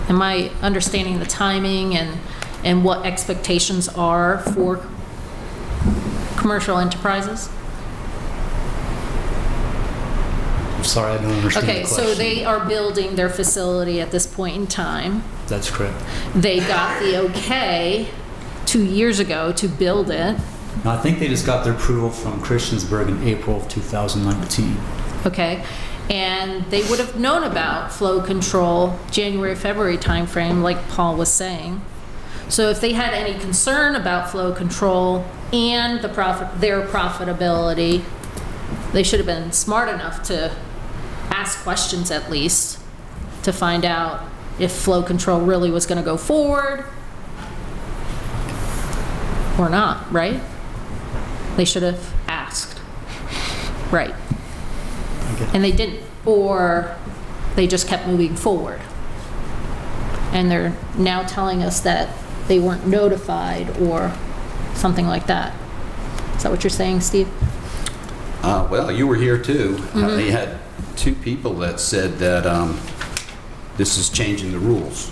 Am I understanding the timing and what expectations are for commercial enterprises? I'm sorry, I don't understand the Okay, question. so they are building their facility at this point in time. That's correct. They got the okay 2 years ago to build it. Now, I think they just got their approval from Christiansburg in April of 2019. Okay, and they would have known about flow control January, February timeframe, like Paul was saying. So if they had any concern about flow control and their profitability, they should have been smart enough to ask questions at least to find out if flow control really was going to go forward or not, right? They should have asked, right? And they didn't, or they just kept moving forward. And they're now telling us that they weren't notified or something like that. Is that what you're saying, Steve? Well, you were here too. They had two people that said that this is changing the rules.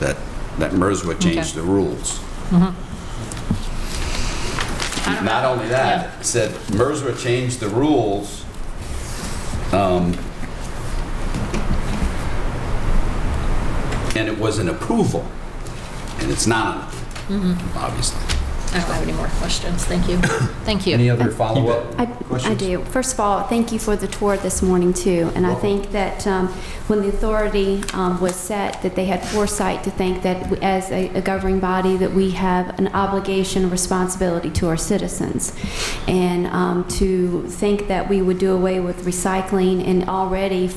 That Merswa changed the rules. Not only that, it said Merswa changed the rules and it was an approval, and it's not an approval, obviously. I don't have any more questions. Thank you. Thank you. Any other follow-up I questions? do. First of all, thank you for the tour this morning, too. And I think that when the authority was set, that they had foresight to think that as a governing body, that we have an obligation, a responsibility to our citizens. And to think that we would do away with recycling, and already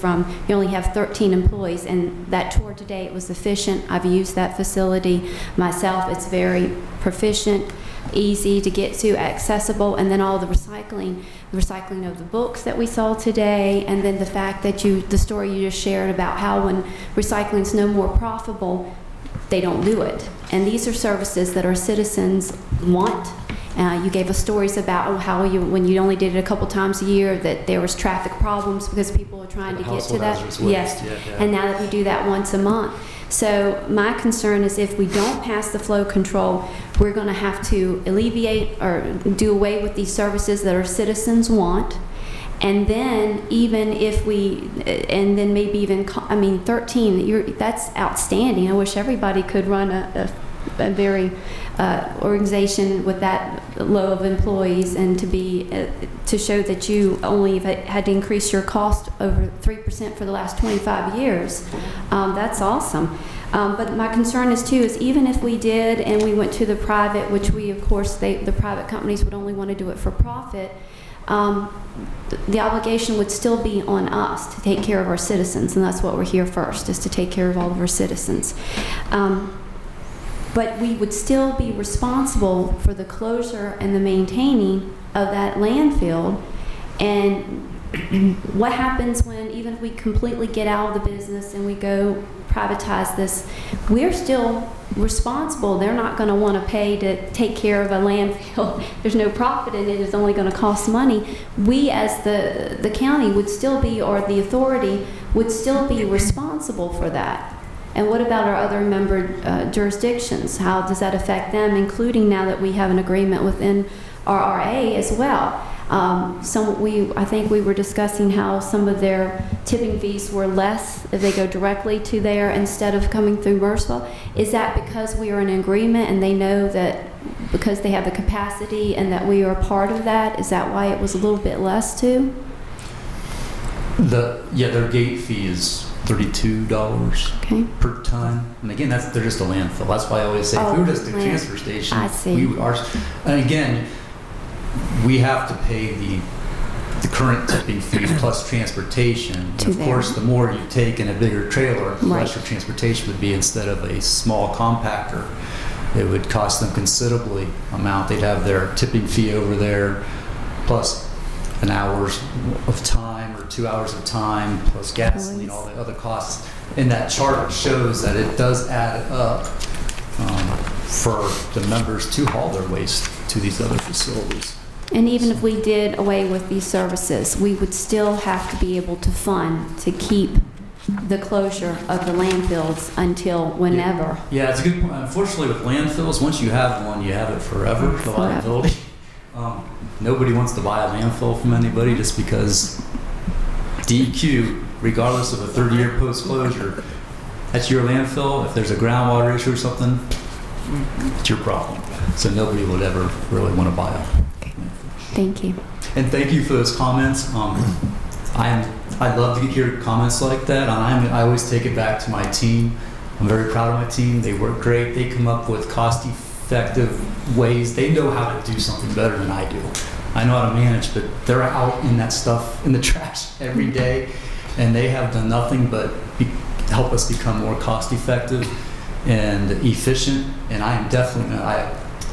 you only have 13 employees, and that tour today, it was efficient. I've used that facility myself. It's very proficient, easy to get to, accessible, and then all the recycling of the books that we saw today, and then the fact that the story you just shared about how when recycling is no more profitable, they don't do it. And these are services that our citizens want. You gave us stories about how when you only did it a couple times a year, that there was traffic problems because people are trying to get to that. Yes, and now that we do that once a month. So my concern is if we don't pass the flow control, we're going to have to alleviate or do away with these services that our citizens want. And then even if we, and then maybe even, 13, that's outstanding. I wish everybody could run a very organization with that low of employees, and to show that you only had to increase your cost over 3% for the last 25 years. That's awesome. But my concern is even if we did and we went to the private, which we, of course, the private companies would only want to do it for profit, the obligation would still be on us to take care of our citizens, and that's what we're here first, is to take care of all of our citizens. But we would still be responsible for the closure and the maintaining of that landfill. And what happens when, even if we completely get out of the business and we go privatize this, we're still responsible. They're not going to want to pay to take care of a landfill. There's no profit in it. It's only going to cost money. We as the county would still be, or the authority would still be responsible for that. And what about our other member jurisdictions? How does that affect them, including now that we have an agreement within RRA as well? I think we were discussing how some of their tipping fees were less if they go directly to there instead of coming through Merciful. Is that because we are in agreement and they know that because they have the capacity and that we are a part of that? Is that why it was a little bit less too? Their gate fee is $32 per ton. And again, they're just a landfill. That's why I always say, if we were just a transfer station, and again, we have to pay the current tipping fee plus transportation. And of course, the more you take in a bigger trailer, the less your transportation would be. Instead of a small compactor, it would cost them considerably amount. They'd have their tipping fee over there, plus an hour's of time or 2 hours of time, plus gasoline, all the other costs. And that chart shows that it does add up for the members to haul their waste to these other facilities. And even if we did away with these services, we would still have to be able to fund to keep the closure of the landfills until whenever. Yeah, it's a good point. Unfortunately, with landfills, once you have one, you have it forever, the liability. Nobody wants to buy a landfill from anybody just because DEQ, regardless of a 30-year post-closure, that's your landfill. If there's a groundwater issue or something, it's your problem. So nobody would ever really want to buy a Thank you. And thank you for those comments. I love to hear comments like that. I always take it back to my team. I'm very proud of my team. They work great. They come up with cost-effective ways. They know how to do something better than I do. I know how to manage, but they're out in that stuff in the trash every day, and they have done nothing but help us become more cost-effective and efficient. And I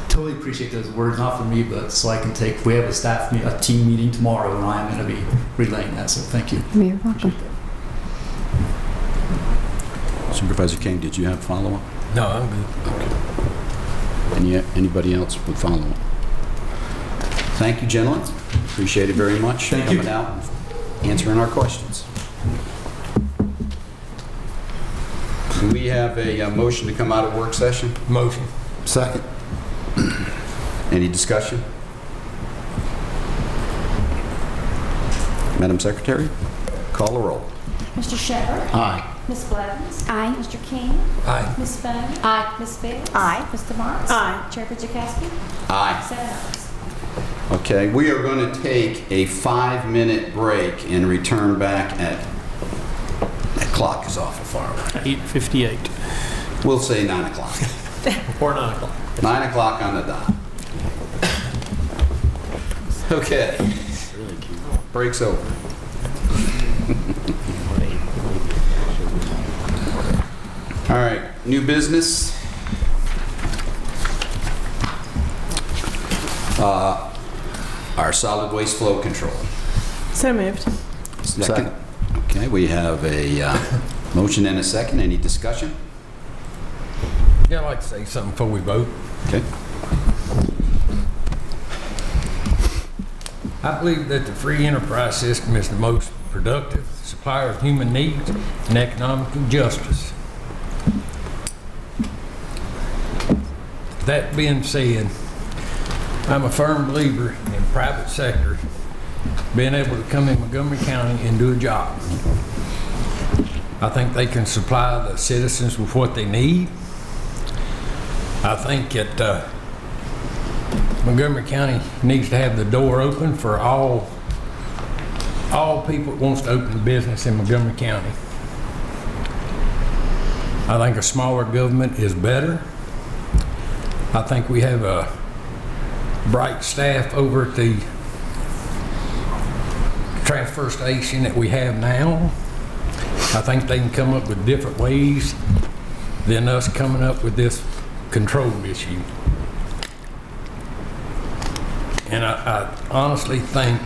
totally appreciate those words, not for me, but so I can take. We have a team meeting tomorrow, and I'm going to be relaying that. So thank you. You're welcome. Supervisor King, did you have a follow-up? No, I'm good. Okay. Anybody else with follow-up? Thank you, gentlemen. Appreciate it very much. Thank you. Coming out and answering our questions. Do we have a motion to come out of work session? Motion. Second. Any discussion? Madam Secretary, call the roll. Mr. Shepherd? Aye. Ms. Blevins? Aye. Mr. King? Aye. Ms. Bowman? Aye. Ms. Biggs? Aye. Mr. Marks? Aye. Chair Jakowski? Aye. 7 ayes. Okay, we are going to take a 5-minute break and return back at, that clock is awful far away. 8:58. We'll say 9 o'clock. Or 9 o'clock. 9 o'clock on the dot. Okay. Break's over. All right, new business. Our solid waste flow control. So moved. Second. Okay, we have a motion and a second. Any discussion? Yeah, I'd like to say something before we vote. Okay. I believe that the free enterprise system is the most productive supplier of human needs and economic justice. That being said, I'm a firm believer in the private sector being able to come in Montgomery County and do a job. I think they can supply the citizens with what they need. I think that Montgomery County needs to have the door open for all people that wants to open a business in Montgomery County. I think a smaller government is better. I think we have a bright staff over at the transfer station that we have now. I think they can come up with different ways than us coming up with this control issue. And I honestly think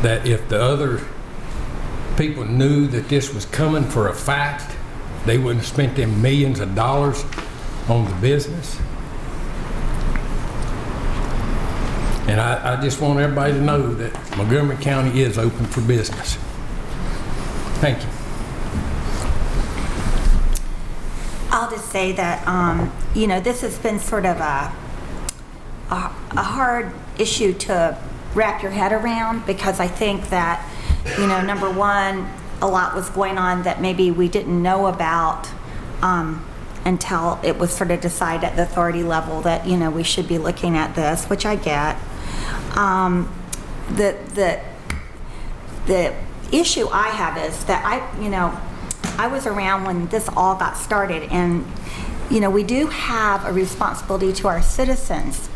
that if the other people knew that this was coming for a fact, they wouldn't have spent them millions of dollars on the business. And I just want everybody to know that Montgomery County is open for business. Thank you. I'll just say that, you know, this has been sort of a hard issue to wrap your head around, because I think that, you know, number one, a lot was going on that maybe we didn't know about until it was sort of decided at the authority level that, you know, we should be looking at this, which I get. The issue I have is that I was around when this all got started, and, you know, we do have a responsibility to our citizens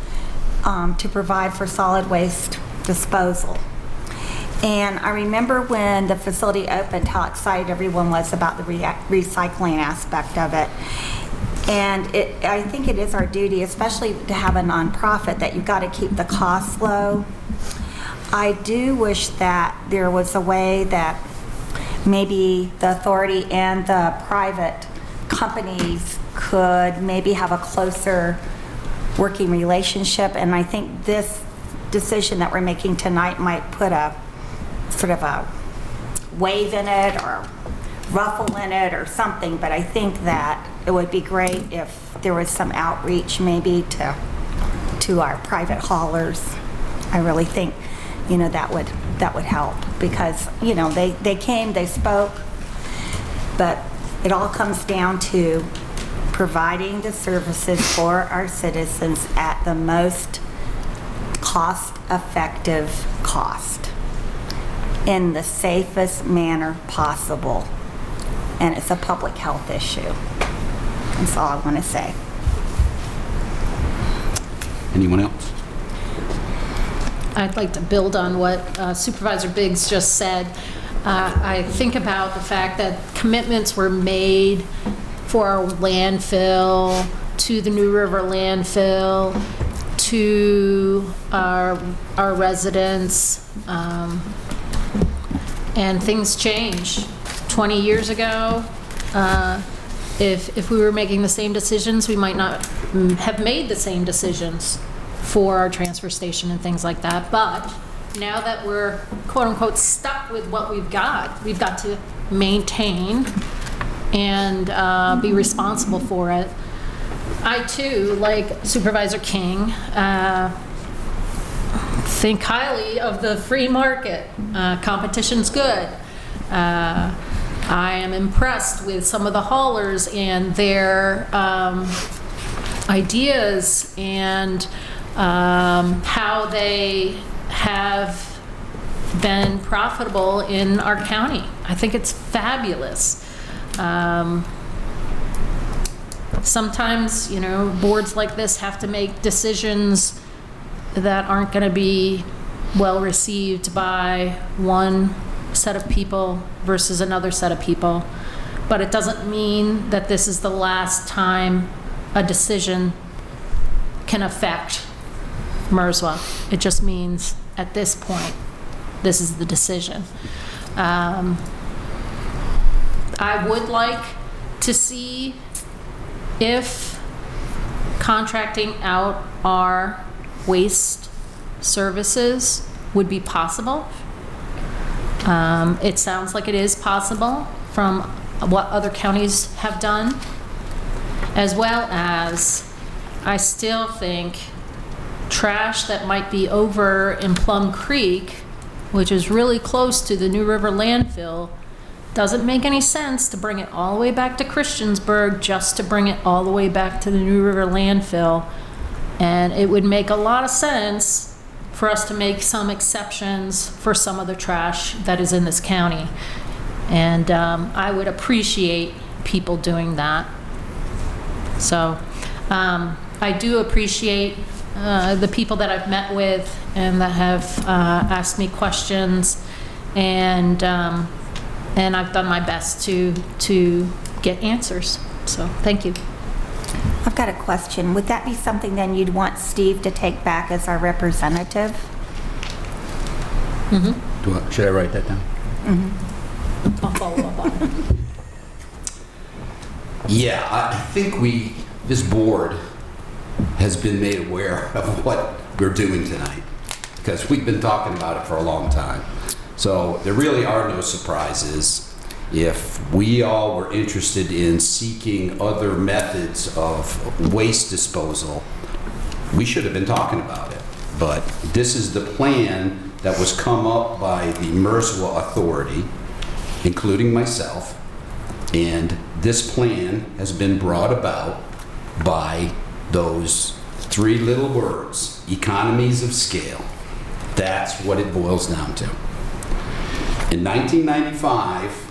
to provide for solid waste disposal. And I remember when the facility opened, how excited everyone was about the recycling aspect of it. And I think it is our duty, especially to have a nonprofit, that you've got to keep the costs low. I do wish that there was a way that maybe the authority and the private companies could maybe have a closer working relationship. And I think this decision that we're making tonight might put a sort of a wave in it or ruffle in it or something, but I think that it would be great if there was some outreach maybe to our private haulers. I really think, you know, that would help, because, you know, they came, they spoke, but it all comes down to providing the services for our citizens at the most cost-effective cost in the safest manner possible. And it's a public health issue. That's all I want to say. Anyone else? I'd like to build on what Supervisor Biggs just said. I think about the fact that commitments were made for our landfill, to the New River landfill, to our residents, and things change. 20 years ago, if we were making the same decisions, we might not have made the same decisions for our transfer station and things like that. But now that we're quote unquote stuck with what we've got to maintain and be responsible for it. I too, like Supervisor King, think highly of the free market. Competition's good. I am impressed with some of the haulers and their ideas and how they have been profitable in our county. I think it's fabulous. Sometimes, you know, boards like this have to make decisions that aren't going to be well received by one set of people versus another set of people. But it doesn't mean that this is the last time a decision can affect MRSWA. It just means at this point, this is the decision. I would like to see if contracting out our waste services would be possible. It sounds like it is possible from what other counties have done, as well as I still think trash that might be over in Plum Creek, which is really close to the New River landfill, doesn't make any sense to bring it all the way back to Christiansburg just to bring it all the way back to the New River landfill. And it would make a lot of sense for us to make some exceptions for some of the trash that is in this county. And I would appreciate people doing that. So I do appreciate the people that I've met with and that have asked me questions, and I've done my best to get answers. So thank you. I've got a question. Would that be something then you'd want Steve to take back as our representative? Mm-hmm. Should I write that down? Mm-hmm. I'll follow up on it. Yeah, I think this board has been made aware of what we're doing tonight, because we've been talking about it for a long time. So there really are no surprises. If we all were interested in seeking other methods of waste disposal, we should have been talking about it. But this is the plan that was come up by the MRSWA authority, including myself, and this plan has been brought about by those three little words, economies of scale. That's what it boils down to. In 1995,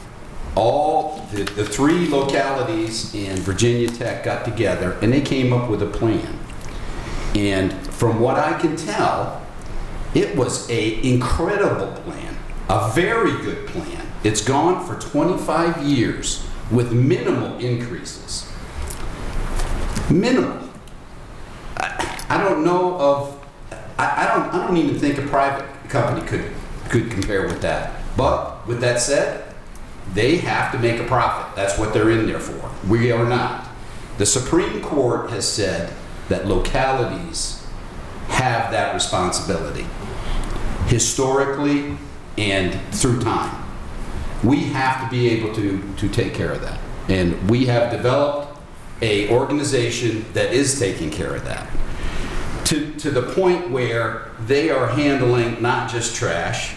all the three localities in Virginia Tech got together and they came up with a plan. And from what I can tell, it was an incredible plan, a very good plan. It's gone for 25 years with minimal increases. Minimal. I don't know of, I don't even think a private company could compare with that. But with that said, they have to make a profit. That's what they're in there for. We are not. The Supreme Court has said that localities have that responsibility, historically and through time. We have to be able to take care of that. And we have developed an organization that is taking care of that. To the point where they are handling not just trash,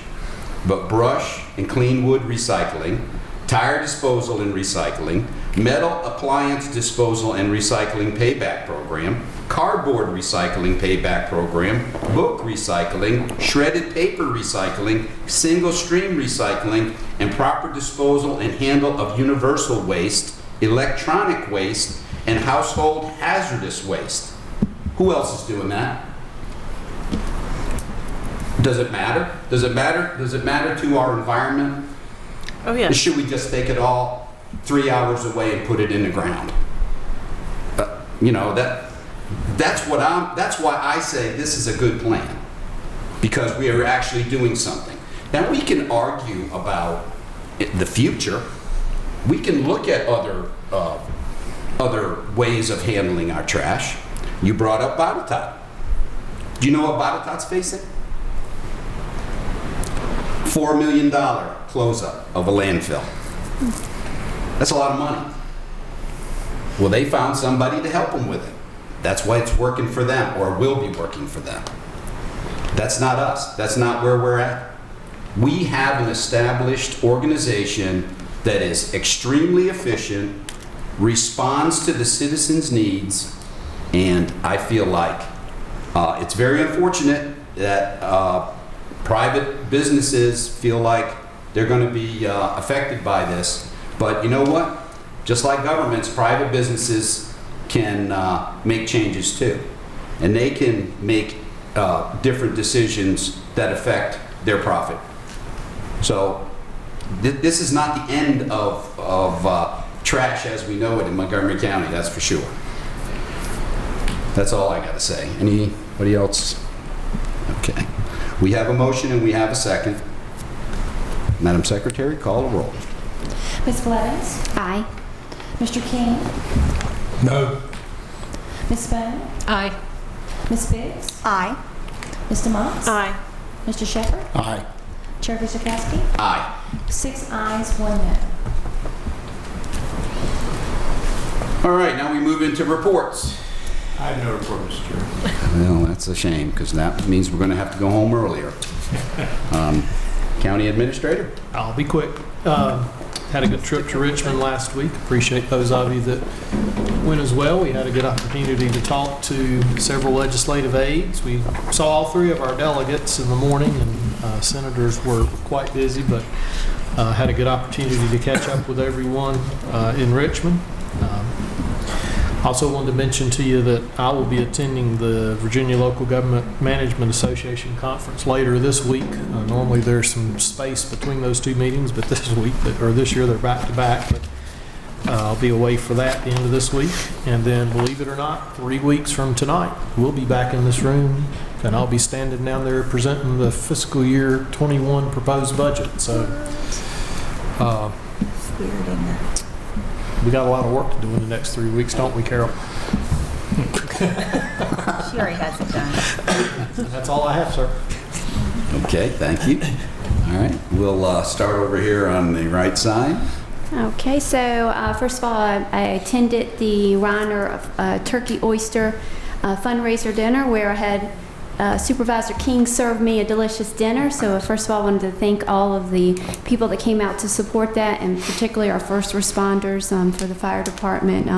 but brush and clean wood recycling, tire disposal and recycling, metal appliance disposal and recycling payback program, cardboard recycling payback program, book recycling, shredded paper recycling, single stream recycling, and proper disposal and handle of universal waste, electronic waste, and household hazardous waste. Who else is doing that? Does it matter? Does it matter? Does it matter to our environment? Oh, yeah. Should we just take it all 3 hours away and put it in the ground? You know, that's why I say this is a good plan, because we are actually doing something. Now we can argue about the future. We can look at other ways of handling our trash. You brought up Botetourt. Do you know what Botetourt's facing? $4 million close-up of a landfill. That's a lot of money. Well, they found somebody to help them with it. That's why it's working for them, or will be working for them. That's not us. That's not where we're at. We have an established organization that is extremely efficient, responds to the citizens' needs, and I feel like it's very unfortunate that private businesses feel like they're going to be affected by this. But you know what? Just like governments, private businesses can make changes too. And they can make different decisions that affect their profit. So this is not the end of trash as we know it in Montgomery County, that's for sure. That's all I got to say. Anybody else? Okay. We have a motion and we have a second. Madam Secretary, call the roll. Ms. Blevins? Aye. Mr. King? No. Ms. Bone? Aye. Ms. Biggs? Aye. Mr. Motts? Aye. Mr. Shepherd? Aye. Chair Christopherski? Aye. 6 ayes, 1 no. All right, now we move into reports. I have no report, Mr. Chair. Well, that's a shame, because that means we're going to have to go home earlier. County Administrator? I'll be quick. Had a good trip to Richmond last week. Appreciate those of you that went as well. We had a good opportunity to talk to several legislative aides. We saw all 3 of our delegates in the morning, and senators were quite busy, but had a good opportunity to catch up with everyone in Richmond. Also wanted to mention to you that I will be attending the Virginia Local Government Management Association Conference later this week. Normally there's some space between those 2 meetings, but this year they're back to back. But I'll be away for that at the end of this week. And then, believe it or not, 3 weeks from tonight, we'll be back in this room, and I'll be standing down there presenting the fiscal year 21 proposed budget. So It's weird, isn't it? we got a lot of work to do in the next 3 weeks, don't we, Carol? She already has it done. That's all I have, sir. Okay, thank you. All right, we'll start over here on the right side. Okay, so first of all, I attended the Roanoke Turkey Oyster fundraiser dinner where I had Supervisor King served me a delicious dinner. So first of all, I wanted to thank all of the people that came out to support that, and particularly our first responders for the fire department.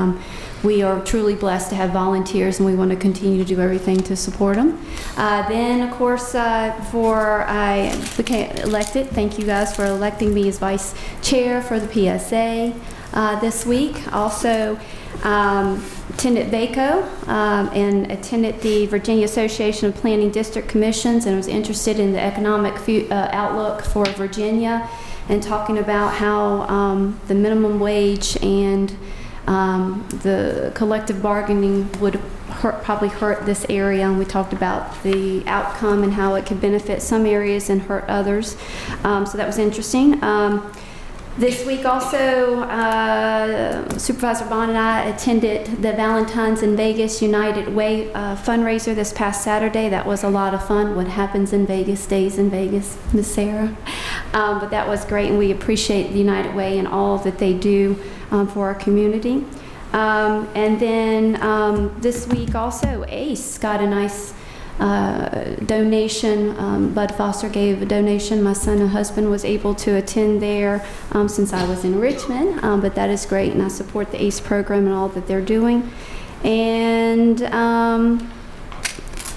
We are truly blessed to have volunteers, and we want to continue to do everything to support them. Then, of course, before I became elected, thank you guys for electing me as vice chair for the PSA this week. Also, attended VACO and attended the Virginia Association of Planning District Commissions, and was interested in the economic outlook for Virginia, and talking about how the minimum wage and the collective bargaining would probably hurt this area, and we talked about the outcome and how it could benefit some areas and hurt others. So that was interesting. This week also, Supervisor Bond and I attended the Valentine's in Vegas United Way fundraiser this past Saturday. That was a lot of fun. What happens in Vegas stays in Vegas, Miss Sarah. But that was great, and we appreciate the United Way and all that they do for our community. And then this week also, ACE got a nice donation. Bud Foster gave a donation. My son and husband was able to attend there since I was in Richmond, but that is great, and I support the ACE program and all that they're doing. And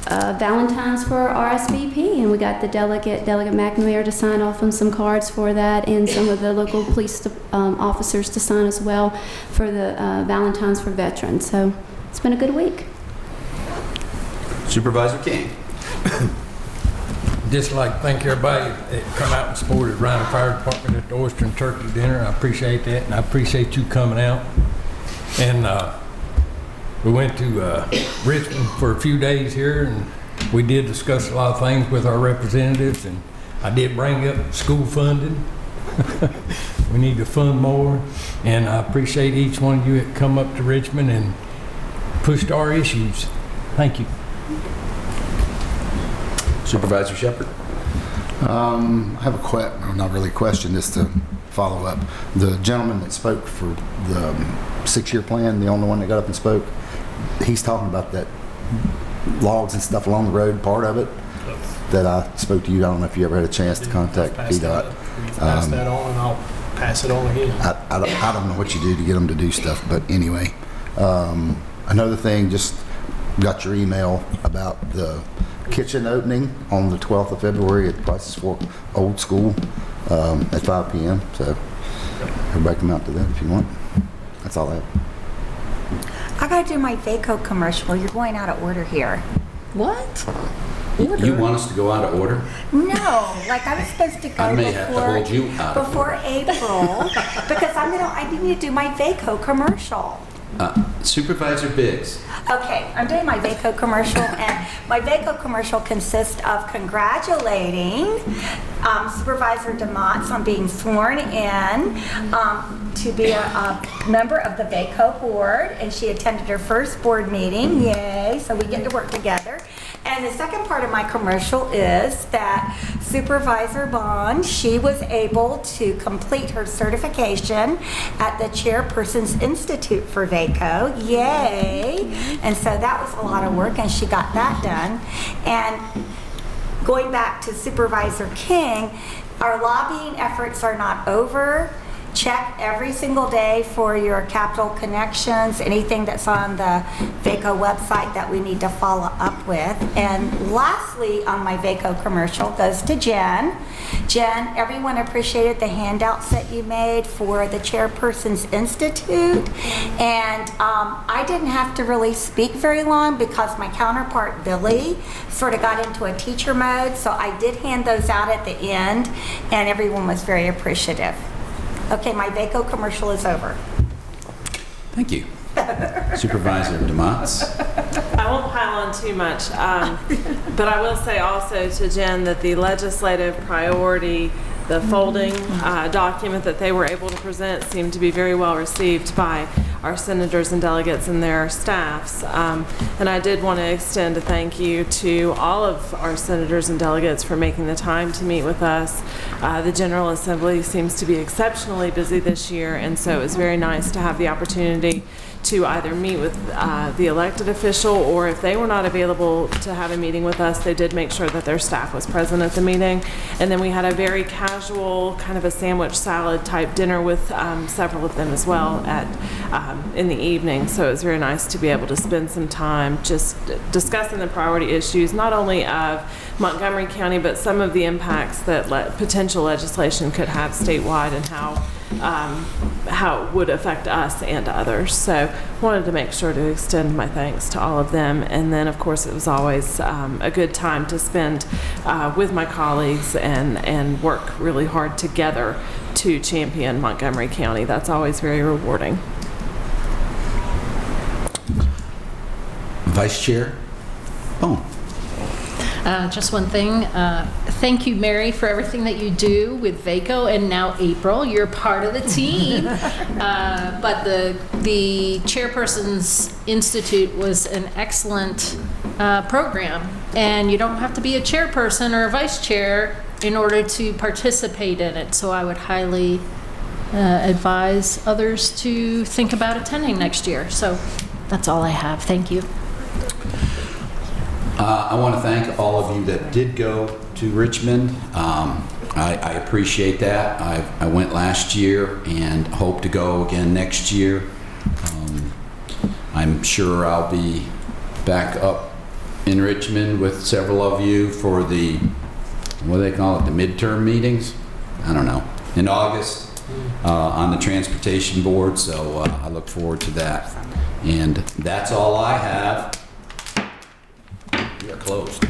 Valentine's for RSVP, and we got the Delegate McNamara to sign off on some cards for that, and some of the local police officers to sign as well for the Valentine's for veterans. So it's been a good week. Supervisor King. Just like to thank everybody that come out and supported Roanoke Fire Department at the Oyster and Turkey Dinner. I appreciate that, and I appreciate you coming out. And we went to Richmond for a few days here, and we did discuss a lot of things with our representatives, and I did bring up school funding. We need to fund more, and I appreciate each one of you that come up to Richmond and pushed our issues. Thank you. Supervisor Shepherd. I have not really a question, just to follow up. The gentleman that spoke for the 6-year plan, the only one that got up and spoke, he's talking about that logs and stuff along the road, part of it, that I spoke to you. I don't know if you ever had a chance to contact PDOT. Pass that on, and I'll pass it on again. I don't know what you do to get them to do stuff, but anyway. Another thing, just got your email about the kitchen opening on the 12th of February at Prices Fork Old School at 5 p.m. So everybody come out to that if you want. That's all I have. I gotta do my VACO commercial. You're going out of order here. What? You want us to go out of order? No, like I was supposed to go I may have to hold you out of before April because I need to do my VACO commercial. Supervisor Biggs. Okay, I'm doing my VACO commercial, and my VACO commercial consists of congratulating Supervisor DeMotts on being sworn in to be a member of the VACO board, and she attended her first board meeting. Yay, so we get to work together. And the second part of my commercial is that Supervisor Bond, she was able to complete her certification at the Chairperson's Institute for VACO. Yay! And so that was a lot of work, and she got that done. And going back to Supervisor King, our lobbying efforts are not over. Check every single day for your capital connections, anything that's on the VACO website that we need to follow up with. And lastly, on my VACO commercial goes to Jen. Jen, everyone appreciated the handouts that you made for the Chairperson's Institute. And I didn't have to really speak very long because my counterpart, Billy, sort of got into a teacher mode. So I did hand those out at the end, and everyone was very appreciative. Okay, my VACO commercial is over. Thank you. Supervisor DeMotts. I won't pile on too much, but I will say also to Jen that the legislative priority, the folding document that they were able to present seemed to be very well received by our senators and delegates and their staffs. And I did want to extend a thank you to all of our senators and delegates for making the time to meet with us. The General Assembly seems to be exceptionally busy this year, and so it was very nice to have the opportunity to either meet with the elected official, or if they were not available to have a meeting with us, they did make sure that their staff was present at the meeting. And then we had a very casual, kind of a sandwich salad type dinner with several of them as well in the evening. So it was very nice to be able to spend some time just discussing the priority issues, not only of Montgomery County, but some of the impacts that potential legislation could have statewide and how it would affect us and others. So wanted to make sure to extend my thanks to all of them. And then of course it was always a good time to spend with my colleagues and work really hard together to champion Montgomery County. That's always very rewarding. Vice Chair Bone. Just one thing. Thank you, Mary, for everything that you do with VACO, and now April, you're part of the team. But the Chairperson's Institute was an excellent program, and you don't have to be a chairperson or a vice chair in order to participate in it. So I would highly advise others to think about attending next year. So that's all I have. Thank you. I want to thank all of you that did go to Richmond. I appreciate that. I went last year and hope to go again next year. I'm sure I'll be back up in Richmond with several of you for the, what do they call it, the midterm meetings? I don't know, in August on the Transportation Board, so I look forward to that. And that's all I have. We are closed.